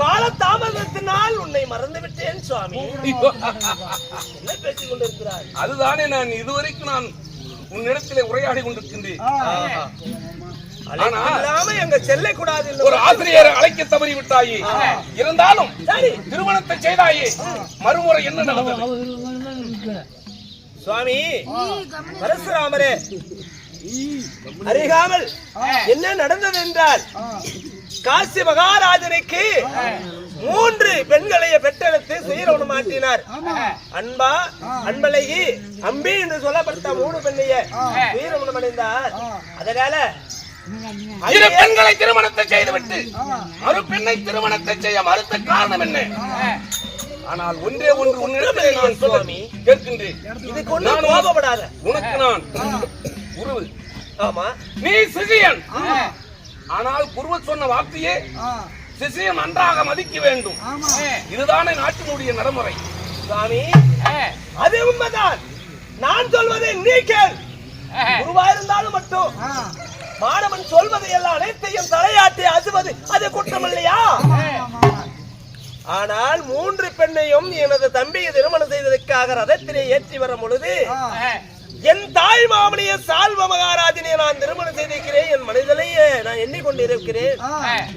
[SPEAKER 4] கால தாமதத்தினால் உன்னை மறந்து விட்டேன் சுவாமி. என்ன பேசிக் கொண்டிருக்கிறார்?
[SPEAKER 6] அதுதானே நான் இதுவரைக்கும் நான் உன்னிடத்திலே உரையாடி கொண்டிருக்கின்றேன்.
[SPEAKER 4] எங்க செல்ல கூடாது.
[SPEAKER 6] ஒரு ஆசிரியரை அழைக்க தவறி விட்டாயே. இருந்தாலும் திருமணத்தை செய்தாயே. மறுமுறை என்ன நடந்தது?
[SPEAKER 4] சுவாமி பரசுராமரே, அறியாமல் என்ன நடந்தது என்றால், காசி மகாராஜனுக்கு 3 பெண்களை பெற்றெடுத்து சுயரவண மாற்றினார். அன்பா, அன்பழகி, அம்பி என்று சொல்லப்பட்ட 3 பெண்ணைய சுயரவணம் அடைந்தார். அதனால
[SPEAKER 6] 2 பெண்களை திருமணத்தை செய்துவிட்டு மறு பெண்ணை திருமணத்தை செய்ய மறுத்த காரணம் என்ன? ஆனால் ஒன்றே ஒன்று உன்னிடத்திலே நான் சுவாமி கேட்கின்றேன்.
[SPEAKER 4] இதுக்கு ஒன்றும் கோபப்படாத.
[SPEAKER 6] உனக்கு நான் குரு.
[SPEAKER 4] ஆமா,
[SPEAKER 6] நீ சிசியன். ஆனால் குருவ சொன்ன வார்த்தையே சிசியன் நன்றாக மதிக்க வேண்டும். இதுதானே நாட்டினுடைய நடைமுறை.
[SPEAKER 4] சுவாமி அது உண்மைதான். நான் சொல்வதை நீ கேள். குருவா இருந்தாலும் மட்டும் மாணவன் சொல்வதை எல்லாம் அனைத்தையும் தலையாட்டி அசுவது அது குற்றம் இல்லையா? ஆனால் 3 பெண்ணையும் எனது தம்பியை திருமணம் செய்ததற்காக ரதத்திலே ஏற்றி வரும் பொழுது என் தாய் மாமனிய சால்வ மகாராஜனை நான் திருமணம் செய்திருக்கிறேன். என் மனிதனையே நான் எண்ணிக்கொண்டிருக்கிறேன்.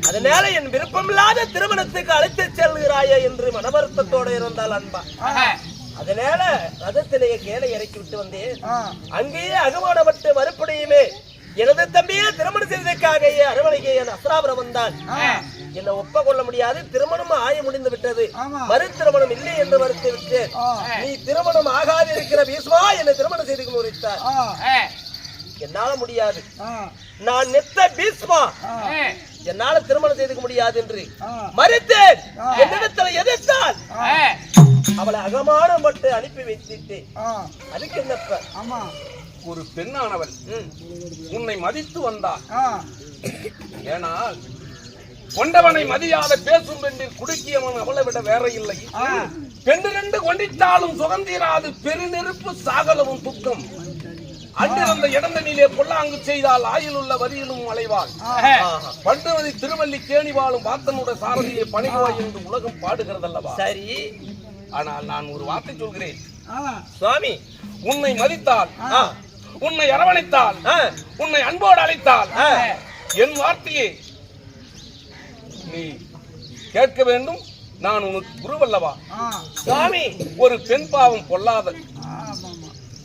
[SPEAKER 4] அதனால என் விருப்பமில்லாத திருமணத்துக்கு அழைத்து செல்கிறாயா என்று மனவருத்தத்தோடு இருந்தால் அன்பா. அதனால ரதத்திலேயே கேளை இறக்கி விட்டு வந்தேன். அங்கேயே அகமானப்பட்டு மறுபடியுமே எனது தம்பியே திருமணம் செய்ததற்காக அரவணைக்கு என் அஸ்ராபுரம் வந்தான். என்னை ஒப்ப கொள்ள முடியாது. திருமணம் ஆய முடிந்து விட்டது. மறு திருமணம் இல்லை என்று மறுத்து விட்டு, நீ திருமணம் ஆகாது இருக்கிற பீஸ்மா என்னை திருமணம் செய்து முறைத்தார். என்னால முடியாது. நான் நெத்த பீஸ்மா, என்னால திருமணம் செய்துக்க முடியாது என்று மறுத்தேன். என்னிடத்தில் எதிர்த்தால் அவளை அகமானம் பட்டு அனுப்பி வைத்துட்டு அதுக்கு என்னப்ப?
[SPEAKER 6] ஒரு பெண்ணானவள் உன்னை மதித்து வந்தாள். ஏனால் கொண்டவனை மதியாத பேசும் பெண்ணில் குடுக்கியவன் அவளை விட வேற இல்லை. பெண்ணு 2 கொண்டிட்டாலும் சுகந்தீராது பெருநெருப்பு சாகலவும் துக்கம். அன்றிருந்த இடந்தனிலே பொல்லாங்கு செய்தால் ஆயிலுள்ள வரியிலும் அலைவாள். பண்டுவதி திருவள்ளி கேணி வாழும் வாத்தனுடைய சாரதியை பணிவாய் என்று உலகம் பாடுகிறதல்லவா?
[SPEAKER 4] சரி,
[SPEAKER 6] ஆனால் நான் ஒரு வார்த்தை சொல்கிறேன்
[SPEAKER 4] சுவாமி.
[SPEAKER 6] உன்னை மதித்தால், உன்னை அரவணைத்தால், உன்னை அன்போடு அழைத்தால் என் வார்த்தையை நீ கேட்க வேண்டும். நான் உனக்கு குருவல்லவா?
[SPEAKER 4] சுவாமி,
[SPEAKER 6] ஒரு பெண் பாவம் பொல்லாத.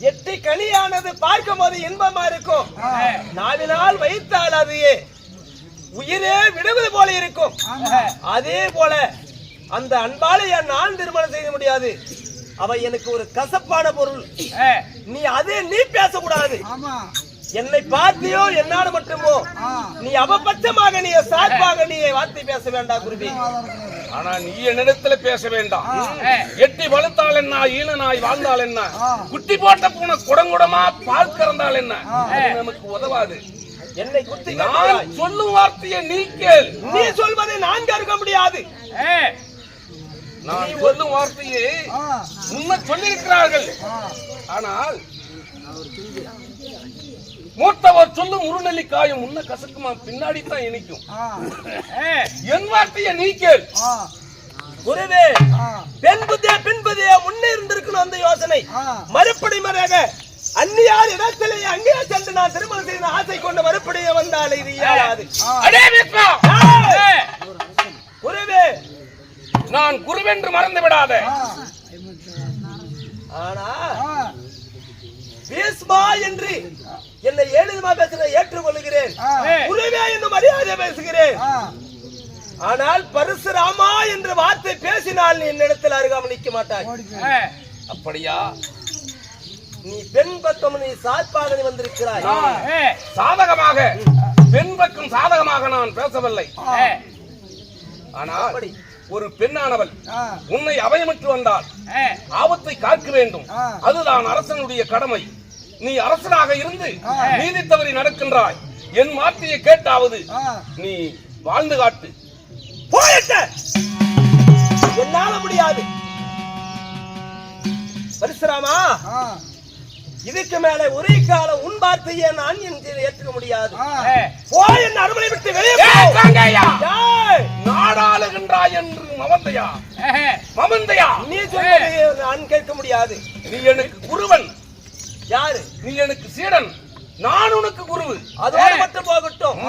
[SPEAKER 4] எட்டி கனியானது பார்க்கும் போது இன்பமா இருக்கும். நாவினால் வைத்தால் அது உயிரே விடுவது போல இருக்கும். அதே போல அந்த அன்பாலைய நான் திருமணம் செய்ய முடியாது. அவ எனக்கு ஒரு கசப்பான பொருள். நீ அதே நீ பேசக்கூடாது. என்னை பார்த்தியோ என்னால மட்டுமோ நீ அவபட்சமாக நீ சார்பாக நீ வார்த்தை பேச வேண்டாம் குருவி.
[SPEAKER 6] ஆனா நீ என்னிடத்துல பேச வேண்டாம். எட்டி வளர்த்தால் என்ன, ஈனனாய் வாழ்ந்தால் என்ன, குட்டி போட்ட பூனை குடங்குடமா பால் கறந்தால் என்ன, நமக்கு உதவாது.
[SPEAKER 4] என்னை குத்தி
[SPEAKER 6] நான் சொல்லும் வார்த்தையை நீ கேள்.
[SPEAKER 4] நீ சொல்வதை நான் கேட்க முடியாது.
[SPEAKER 6] நான் சொல்லும் வார்த்தையை முன்ன சொல்லியிருக்கிறார்கள். ஆனால் மூத்தவர் சொல்லும் முருநெல்லிக்காயும் முன்ன கசக்குமா, பின்னாடி தான் இனிக்கும். என் வார்த்தையை நீ கேள்.
[SPEAKER 4] குருவே, பின்புதே முன்னே இருந்திருக்கணும் அந்த யோசனை. மறுபடி மறையாக அந்நியார் இடத்திலே அங்கே சென்று நான் திருமணம் செய்த ஆசை கொண்டு மறுபடியே வந்தால் இது இயலாது. குருவே,
[SPEAKER 6] நான் குருவென்று மறந்து விடாத.
[SPEAKER 4] ஆனா பீஸ்மா என்று என்னை ஏழுமா பேசுகிற ஏற்றுக்கொள்கிறேன். குருவே என்று மரியாதை பேசுகிறேன். ஆனால் பரசுராமா என்ற வார்த்தை பேசினால் நீ என்னிடத்தில் அருகாமல் நிற்க மாட்டாய்.
[SPEAKER 6] அப்படியா?
[SPEAKER 4] நீ பெண் பக்கம் நீ சாட்பாக வந்திருக்கிறாய்.
[SPEAKER 6] சாதகமாக, பெண் பக்கம் சாதகமாக நான் பேசவில்லை. ஆனால் ஒரு பெண்ணானவள் உன்னை அபயமிட்டு வந்தால் ஆபத்தை காக்க வேண்டும். அதுதான் அரசனுடைய கடமை. நீ அரசனாக இருந்து நீதி தவறி நடக்கின்றாய். என் வார்த்தையை கேட்டாவது நீ வாழ்ந்து காட்டு.
[SPEAKER 4] போயிட்ட என்னால முடியாது. பரசுராமா, இதுக்கு மேல ஒரே காலம் உன் வார்த்தையை நான் ஏற்றுக்க முடியாது. போய் என் அருமனை விட்டு வெளியே
[SPEAKER 6] நாடாளுகின்றாய் என்று மமந்தையா
[SPEAKER 4] நீ சொல்வதை நான் கேட்க முடியாது.
[SPEAKER 6] நீ எனக்கு குருவன்.
[SPEAKER 4] யாரு?
[SPEAKER 6] நீ எனக்கு சீடன், நான் உனக்கு குருவு.
[SPEAKER 4] அதோடு மட்டும் போகட்டும்.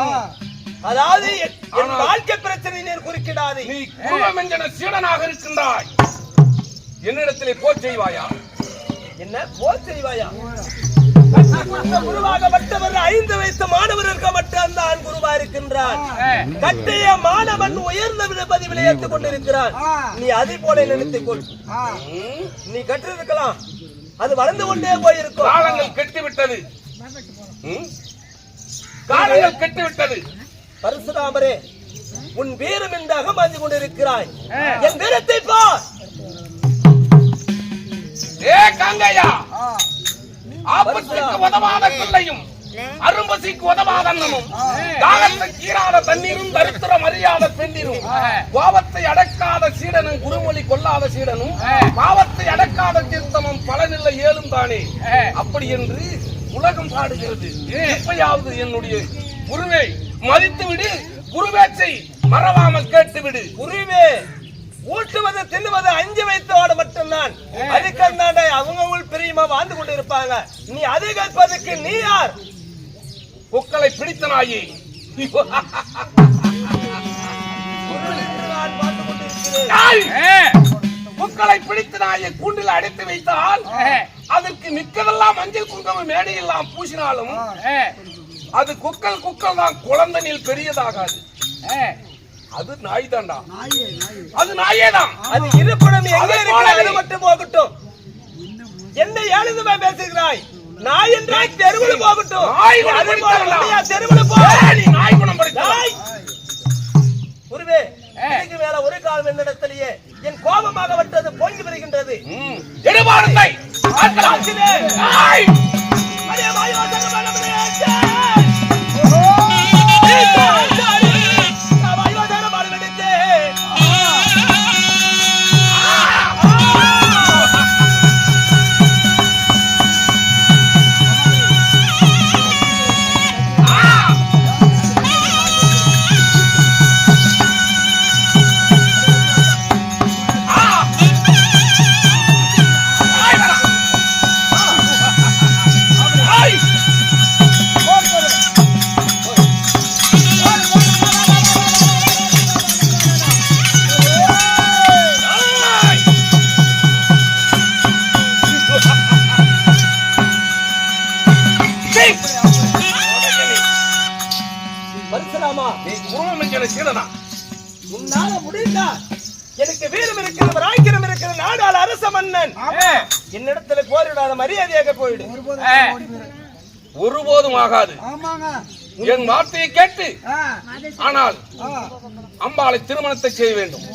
[SPEAKER 4] அதாவது என் வாழ்க்கை பிரச்சனை நீர் குறுக்கிடாது.
[SPEAKER 6] நீ குருவம் என்கிற சீடனாக இருக்கின்றாய். என்னிடத்திலே போர் செய்வாயா?
[SPEAKER 4] என்ன போர் செய்வாயா? குருவாக மற்றவர் 5 வயசு மாணவர் இருக்க மட்டும்தான் குருவா இருக்கின்றான். கட்டிய மாணவன் உயர்ந்த பதிவிலை ஏற்றுக் கொண்டிருக்கிறான். நீ அதை போல நினைத்துக் கொள். நீ கற்றிருக்கலாம், அது வளர்ந்து கொண்டே போயிருக்கும்.
[SPEAKER 6] காலங்கள் கெட்டுவிட்டது. காலங்கள் கெட்டுவிட்டது.
[SPEAKER 4] பரசுராமரே, உன் வீரம் என்று அகமாந்து கொண்டிருக்கிறாய். என் வீரத்தை பார்.
[SPEAKER 6] ஏ கங்கையா, ஆபத்துக்கு உதவாத பிள்ளையும் அரும்பசிக்கு உதவாத அண்ணனும், தாகத்தை கீராத தண்ணீரும் தரித்திரம் அறியாத பெண்ணிரும், கோபத்தை அடக்காத சீடனும் குருமொழி கொள்ளாத சீடனும், பாவத்தை அடக்காத தீர்த்தமும் பலனில்லை ஏழும் தானே. அப்படி என்று உலகம் பாடுகிறது. எப்பயாவது என்னுடைய குருவை மதித்து விடு, குருவேச்சை மறவாமல் கேட்டுவிடு.
[SPEAKER 4] குருவே, ஊட்டுவது தின்னுவது 5 வயசோடு மட்டும்தான். அதுக்கு அவங்க பிரியமா வாழ்ந்து கொண்டு இருப்பாங்க. நீ அதை கேட்பதற்கு நீ யார்?
[SPEAKER 6] புக்களை பிடித்த நாயே.
[SPEAKER 4] நான் பார்த்து கொண்டிருக்கிறேன்.
[SPEAKER 6] புக்களை பிடித்த நாயை கூண்டில் அடைத்து வைத்தால் அதற்கு மிக்கதெல்லாம் மஞ்சள் குங்குமம் மேடையெல்லாம் பூசினாலும் அது குக்கல் தான், குழந்தனில் பெரியதாகாது. அது நாய் தான்டா, அது நாயேதான்.
[SPEAKER 4] அது இருப்பிடம் எங்கே இருக்கிறது மட்டும் போகட்டும். என்ன எழுதுமா பேசுகிறாய்? நாய் என்றால் தெருவில் போகட்டும். தெருவில் போ.
[SPEAKER 6] நாய் குணம் படித்தாய்.
[SPEAKER 4] குருவே, இதுக்கு மேல ஒரு காலம் என்னிடத்திலேயே என் கோபமாக விட்டது பொங்கி வருகின்றது.
[SPEAKER 6] எடுபாடுத்தை
[SPEAKER 4] பரசுராமா,
[SPEAKER 6] நீ குருவம் என்கிற சீடனா?
[SPEAKER 4] உன்னால முடிந்தால் எனக்கு வீரம் இருக்கிறது, ராக்கியம் இருக்கிறது, நாடால் அரச மன்னன். என்னிடத்துல போரிடாத மரியாதையாக போயிடு.
[SPEAKER 6] ஒருபோதும் ஆகாது. என் வார்த்தையை கேட்டு, ஆனால் அம்பாளை திருமணத்தை செய்ய வேண்டும்.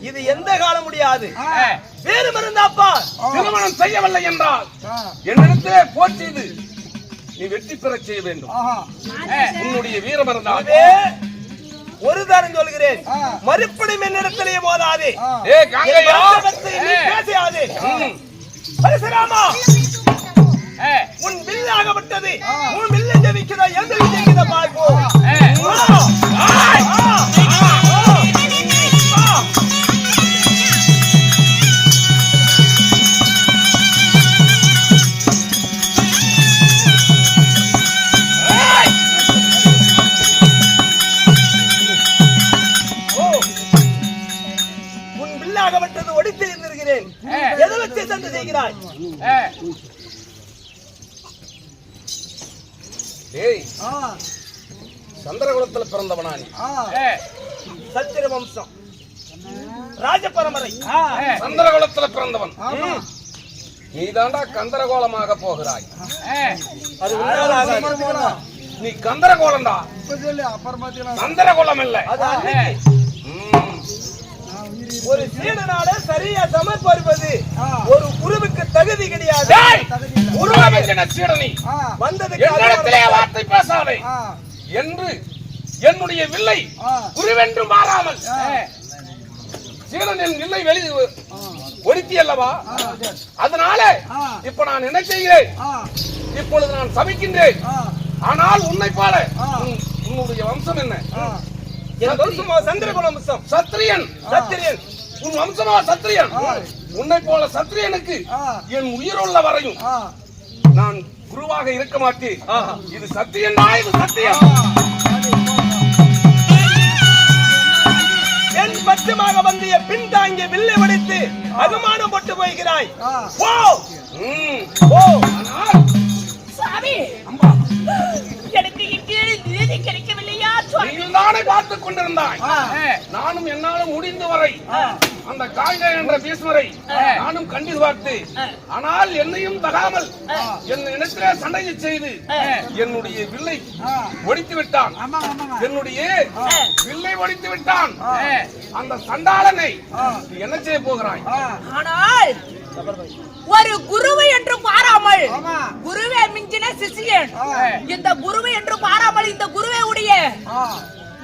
[SPEAKER 4] இது எந்த காலம் முடியாது. வீரம் இருந்தாப்பா
[SPEAKER 6] திருமணம் செய்யவில்லை என்றால் என்னிடத்திலே போர் செய்து நீ வெற்றி பெற செய்ய வேண்டும். உன்னுடைய வீரம் இருந்தால்
[SPEAKER 4] ஒரு தரம் சொல்கிறேன். சொல்லுகிறேன். மறுபடியும் என்னிடத்திலே போதாதே.
[SPEAKER 6] ஏய் காங்கையா,
[SPEAKER 4] நீ பேசாதே. பரசுராமா, உன் வில்லாகப்பட்டது. உன் வில்லை ஜெயிக்கிறதா, எந்த ஜெயிக்கிறதா பார்ப்போம். உன் வில்லாகப்பட்டது ஒடித்து இருந்திருக்கிறேன். எதை வச்சு சண்டை செய்கிறாய்?
[SPEAKER 6] ஏய் சந்திரகுலத்துல பிறந்தவனா நீ?
[SPEAKER 4] சத்திர வம்சம், ராஜ பரம்பரை.
[SPEAKER 6] சந்திரகுலத்துல பிறந்தவன் நீ தாண்டா கந்தரகோலமாக போகிறாய்.
[SPEAKER 4] அது உண்மையாக
[SPEAKER 6] நீ கந்தரகோலம்டா, சந்திரகோலம் இல்ல.
[SPEAKER 4] அது அன்னைக்கு ஒரு சீடனால சரியா சமர்ப்பது ஒரு குருவுக்கு தகுதி கிடையாது.
[SPEAKER 6] டேய், உருவமைக்கின சீடனி
[SPEAKER 4] வந்ததுக்கு
[SPEAKER 6] என்னிடத்திலே வார்த்தை பேசாதே என்று என்னுடைய வில்லை குருவென்று மாறாமல் சீடன் என் வில்லை வெளி ஒடுத்தி அல்லவா? அதனால இப்ப நான் என்ன செய்கிறேன்? இப்பொழுது நான் சபிக்கின்றேன். ஆனால் உன்னை போல உன்னுடைய வம்சம் என்ன?
[SPEAKER 4] என் வம்சமோ சந்திரகுல வம்சம்.
[SPEAKER 6] சத்திரியன்.
[SPEAKER 4] சத்திரியன்.
[SPEAKER 6] உன் வம்சமா சத்திரியன். உன்னை போல சத்திரியனுக்கு என் உயிருள்ள வரையும் நான் குருவாக இருக்க மாட்டேன். இது சத்தியம் தான், இது சத்தியம்.
[SPEAKER 4] என் பட்சமாக வந்திய பின்தாங்கி வில்லை வடித்து அகமானம் போட்டு போகிறாய். போ போ.
[SPEAKER 6] ஆனால்
[SPEAKER 5] சுவாமி, எனக்கு இங்கே நீதி கிடைக்கவில்லையா சுவாமி?
[SPEAKER 6] நீதானே பார்த்துக் கொண்டிருந்தாய். நானும் என்னால முடிந்த வரை அந்த காய்கை என்ற பீஷ்மரை நானும் கண்டு பார்த்து, ஆனால் என்னையும் தகாமல் என் இடத்திலே சண்டையை செய்து என்னுடைய வில்லை ஒடித்து விட்டான். என்னுடைய வில்லை ஒடித்து விட்டான். அந்த சண்டாளனை நீ என்ன செய்ய போகிறாய்?
[SPEAKER 5] ஆனால் ஒரு குருவை என்று பாராமல் குருவே மிஞ்சின சிஷியன். இந்த குருவை என்று பாராமல் இந்த குருவே உடைய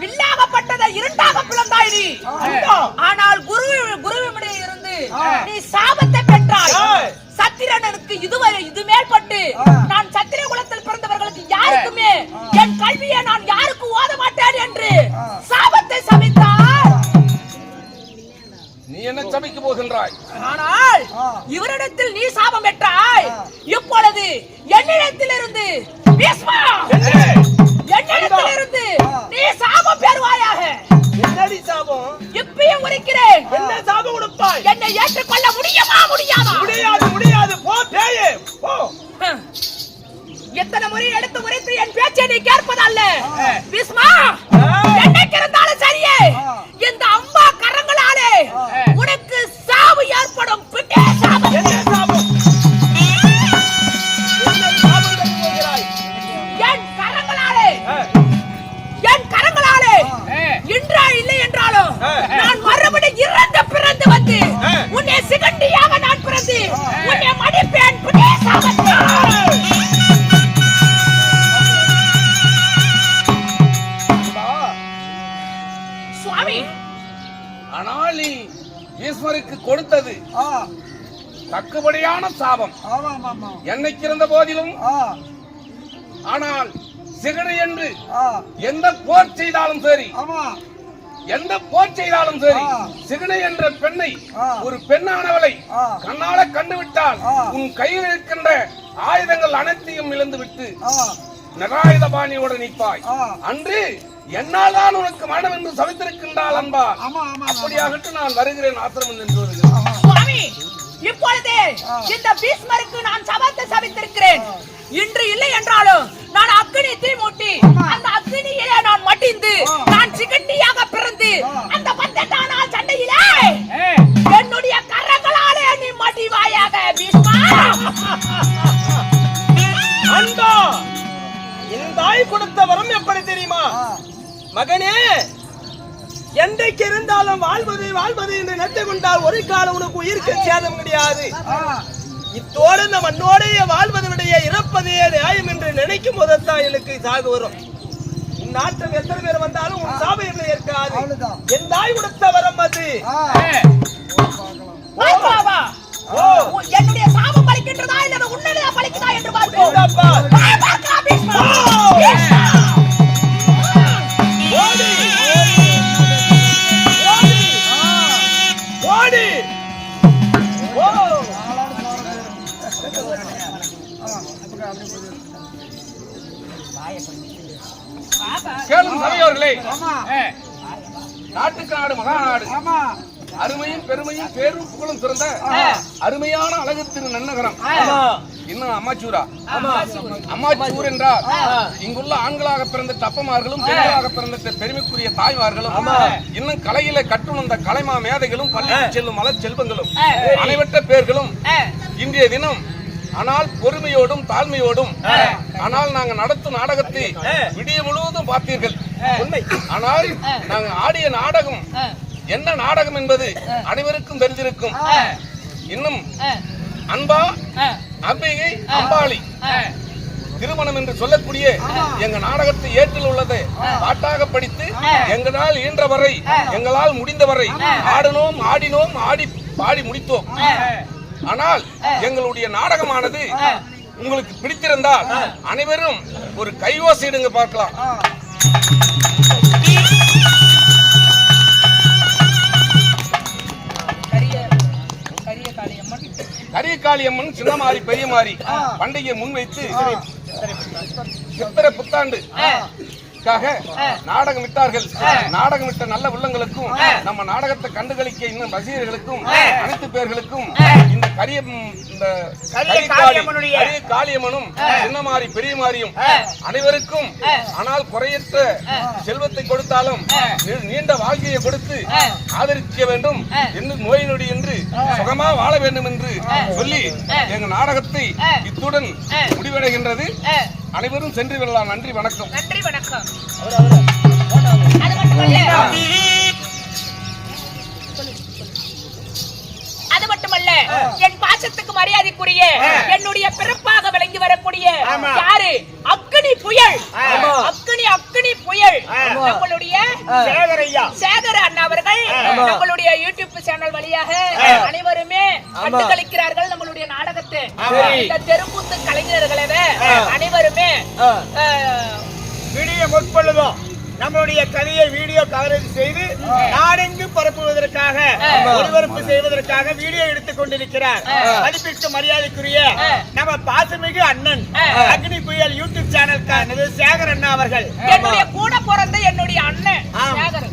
[SPEAKER 5] வில்லாகப்பட்டதை இரண்டாக பிளந்தாய் நீ. ஆனால் குருவினுடைய இருந்து நீ சாபத்தை பெற்றாய். சத்திரனுக்கு இதுவரை இது மேற்பட்டு நான் சத்திர குலத்தில் பிறந்தவர்களுக்கு யாருக்குமே என் கல்வியை நான் யாருக்கு ஓத மாட்டேன் என்று சாபத்தை சமைத்தார்.
[SPEAKER 6] நீ என்ன சபைக்கு போகின்றாய்?
[SPEAKER 5] ஆனால் இவரிடத்தில் நீ சாபம் பெற்றாய். இப்பொழுது என்னிடத்திலிருந்து பீஷ்மா, என்னிடத்திலிருந்து நீ சாபம் பெறுவாயாக.
[SPEAKER 4] என்னடி சாபம்?
[SPEAKER 5] இப்பயும் உரைக்கிறேன்.
[SPEAKER 4] என்ன சாபம் கொடுப்பாய்?
[SPEAKER 5] என்னை ஏற்றுக்கொள்ள முடியுமா முடியாதா?
[SPEAKER 4] முடியாது, முடியாது. போ பேயே போ.
[SPEAKER 5] எத்தனை முறை எடுத்து உரைத்து என் பேச்சை நீ கேட்பதல்ல பீஷ்மா. என்னைக்கு இருந்தாலும் சரியே, இந்த அம்மா கரங்களாலே உனக்கு சாவு ஏற்படும். பின்னே சாபம்.
[SPEAKER 4] என்ன சாபம்? என்ன சாபம் தர போகிறாய்?
[SPEAKER 5] என் கரங்களாலே இன்றா இல்லை என்றாலும் நான் மறுபடியும் இறந்து பிறந்து வந்து உன்னை சிகண்டியாக நான் பிறந்து உன்னை மடிப்பேன். பின்னே சாபத்தை. சுவாமி,
[SPEAKER 6] ஆனால் நீ ஈஸ்வருக்கு கொடுத்தது தக்கபடியான சாபம். என்னைக்கு இருந்த போதிலும் ஆனால் சிகடு என்று எந்த போர் செய்தாலும் சரி, எந்த போர் செய்தாலும் சரி, சிகனை என்ற பெண்ணை, ஒரு பெண்ணானவளை கண்ணால கண்டுவிட்டால் உன் கையில் இருக்கின்ற ஆயுதங்கள் அனைத்தையும் இழந்து விட்டு நகாயுத பாணியோடு நிற்பாய். அன்று என்னால் தான் உனக்கு மரணம் என்று சவித்திருக்கின்றாள் அன்பா. அப்படியாகட்டும் நான் வருகிறேன், ஆசிரமம் என்று வருகிறேன்.
[SPEAKER 5] சுவாமி, இப்பொழுதே இந்த பீஷ்மருக்கு நான் சபத்தை சபித்திருக்கிறேன். இன்று இல்லை என்றாலும் நான் அக்னி தீ மூட்டி அந்த அக்னியிலே நான் மடிந்து நான் சிகண்டியாக பிறந்து அந்த 18 நாள் சண்டையிலே என்னுடைய கரங்களாலே நீ மடிவாயாக பீஷ்மா.
[SPEAKER 4] அன்பா, என் தாய் கொடுத்த வரம் எப்படி தெரியுமா? மகனே, என்றைக்கு இருந்தாலும் வாழ்வது வாழ்வது என்று நினைத்து கொண்டால் ஒரு காலம் உனக்கு உயிருக்கு சேதம் கிடையாது. இத்தோடு இந்த மண்ணோடைய வாழ்வதனுடைய இறப்பதே நியாயம் என்று நினைக்கும் போதுதான் எனக்கு சாகு வரும். உன் நாட்டில் எத்தனை பேர் வந்தாலும் உன் சாபம் இல்லை இருக்காது.
[SPEAKER 2] அவ்வளவுதான்.
[SPEAKER 4] என் தாய் கொடுத்த வரம் அது.
[SPEAKER 5] பார்க்கலாமா? என்னுடைய சாபம் பலிக்கின்றதா இல்ல உன்னுடைய பலிக்குதா என்று பார்ப்போம்.
[SPEAKER 4] இந்தாப்பா.
[SPEAKER 5] பார்க்கலாம் பீஷ்மா.
[SPEAKER 4] ஓடி. ஓடி. ஓ.
[SPEAKER 6] கேளும் சபையோர்களே, நாட்டுக்கு நாடு மகாநாடு, அருமையும் பெருமையும் பேரும் புகழும் சிறந்த அருமையான அழகு திரு நன்னகரம். இன்னும் அம்மாச்சூரா? அம்மாச்சூர் என்றால் இங்குள்ள ஆண்களாக பிறந்த தப்பமார்களும் பெண்களாக பிறந்த பெருமைக்குரிய தாய்மார்களும் இன்னும் கலையில கட்டுணர்ந்த கலைமா மேதைகளும் பள்ளிக்கு செல்லும் மலர் செல்வங்களும் அனைவற்ற பேர்களும் இன்றைய தினம் ஆனால் பொறுமையோடும் தாழ்மையோடும் ஆனால் நாங்க நடத்தும் நாடகத்தை விடிய முழுவதும் பார்த்தீர்கள். ஆனால் நாங்க ஆடிய நாடகம் என்ன நாடகம் என்பது அனைவருக்கும் தெரிஞ்சிருக்கும். இன்னும் அன்பா அம்பிகை அம்பாளி திருமணம் என்று சொல்லக்கூடிய எங்க நாடகத்தை ஏற்றில் உள்ளதை பாட்டாக படித்து எங்களால் இயன்றவரை எங்களால் முடிந்தவரை ஆடினோம் ஆடி பாடி முடித்தோம். ஆனால் எங்களுடைய நாடகமானது உங்களுக்கு பிடித்திருந்தால் அனைவரும் ஒரு கையோசையிடுங்க பார்க்கலாம். கரியகாளியம்மன் சின்னமாரி பெரியமாரி பண்டிகையை முன்வைத்து சித்திரை புத்தாண்டு நாடகம் விட்டார்கள். நாடகம் விட்ட நல்ல உள்ளங்களுக்கும் நம்ம நாடகத்தை கண்டுகளிக்க இன்னும் ரசிகர்களுக்கும் அனைத்து பேர்களுக்கும் இந்த காளியம்மனும் சின்னமாரி பெரியமாரியும் அனைவருக்கும் ஆனால் குறையற்ற செல்வத்தை கொடுத்தாலும் நீண்ட வாழ்க்கையை கொடுத்து ஆதரிக்க வேண்டும் என்று நோய் நொடி என்று சுகமா வாழ வேண்டும் என்று சொல்லி எங்க நாடகத்தை இத்துடன் முடிவடைகின்றது. அனைவரும் சென்று விடலாம். நன்றி, வணக்கம்.
[SPEAKER 5] நன்றி, வணக்கம். அது மட்டுமல்ல என் பாசத்துக்கு மரியாதைக்குரிய என்னுடைய பிறப்பாக விளங்கி வரக்கூடிய யாரு அக்னி புயல், அக்னி புயல் நம்மளுடைய சேகர அண்ணா அவர்கள் நம்மளுடைய யூடியூப் சேனல் வழியாக அனைவருமே கண்டுகளிக்கிறார்கள் நம்மளுடைய நாடகத்தை. இந்த தெருக்கூத்து கலைஞர்களே அனைவருமே
[SPEAKER 2] விடிய முற்பொழுதும் நம்மளுடைய கதையை வீடியோ கவரேஜ் செய்து நாடெங்கு பரப்புவதற்காக ஒளிபரப்பு செய்வதற்காக வீடியோ எடுத்துக் கொண்டிருக்கிறார் மதிப்பிற்கு மரியாதைக்குரிய நம்ம பாசமிகு அண்ணன் அக்னி புயல் யூடியூப் சேனல் சேகர் அண்ணா அவர்கள்.
[SPEAKER 5] என்னுடைய கூட பிறந்த என்னுடைய அண்ணன் சேகர்.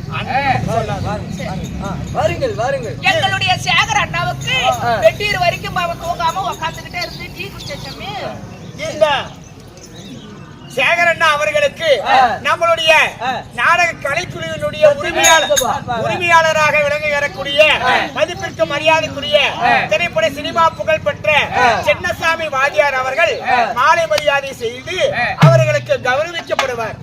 [SPEAKER 4] வாருங்கள் வாருங்கள்.
[SPEAKER 5] எங்களுடைய சேகர் அண்ணாவுக்கு வெட்டீர் வரைக்கும் அவன் தூங்காம உட்காந்துக்கிட்டே இருந்து டீ குடிச்சமே.
[SPEAKER 2] இந்த சேகர் அண்ணா அவர்களுக்கு நம்மளுடைய நாடக கலைக்குழுவினுடைய உரிமையாளராக விளங்கக்கூடிய மதிப்பிற்கு மரியாதைக்குரிய திரைப்பட சினிமா புகழ் பெற்ற சின்னசாமி வாதியார் அவர்கள் மாலை மரியாதை செய்து அவர்களுக்கு கௌரவிக்கப்படுவார்.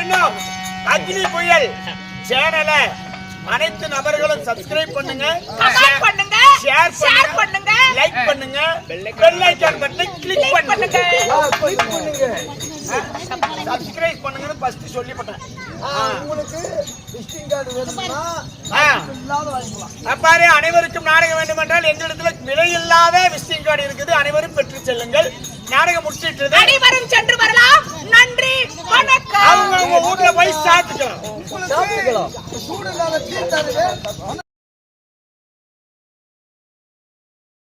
[SPEAKER 2] இன்னும் அக்னி புயல் சேனலை அனைத்து நபர்களும் சப்ஸ்கிரைப் பண்ணுங்க, ஷேர் பண்ணுங்க, லைக் பண்ணுங்க, பெல் ஐகான் பட்டனை கிளிக் பண்ணுங்க. சப்ஸ்கிரைப் பண்ணுங்கன்னு ஃபர்ஸ்ட் சொல்லிட்டேன். உங்களுக்கு விசிட்டிங் கார்டு வேணும்னா அப்பாரே அனைவருக்கும் நாடகம் வேண்டும் என்றால் எங்களிடத்துல விலையில்லாத விசிட்டிங் கார்டு இருக்குது. அனைவரும் பெற்று செல்லுங்கள். நாடகம் முடிச்சிட்டு
[SPEAKER 5] அனைவரும் சென்று வரலாம். நன்றி, வணக்கம்.
[SPEAKER 2] அவங்க ஊர்ல போய் சாப்பிட்டுக்கலாம்.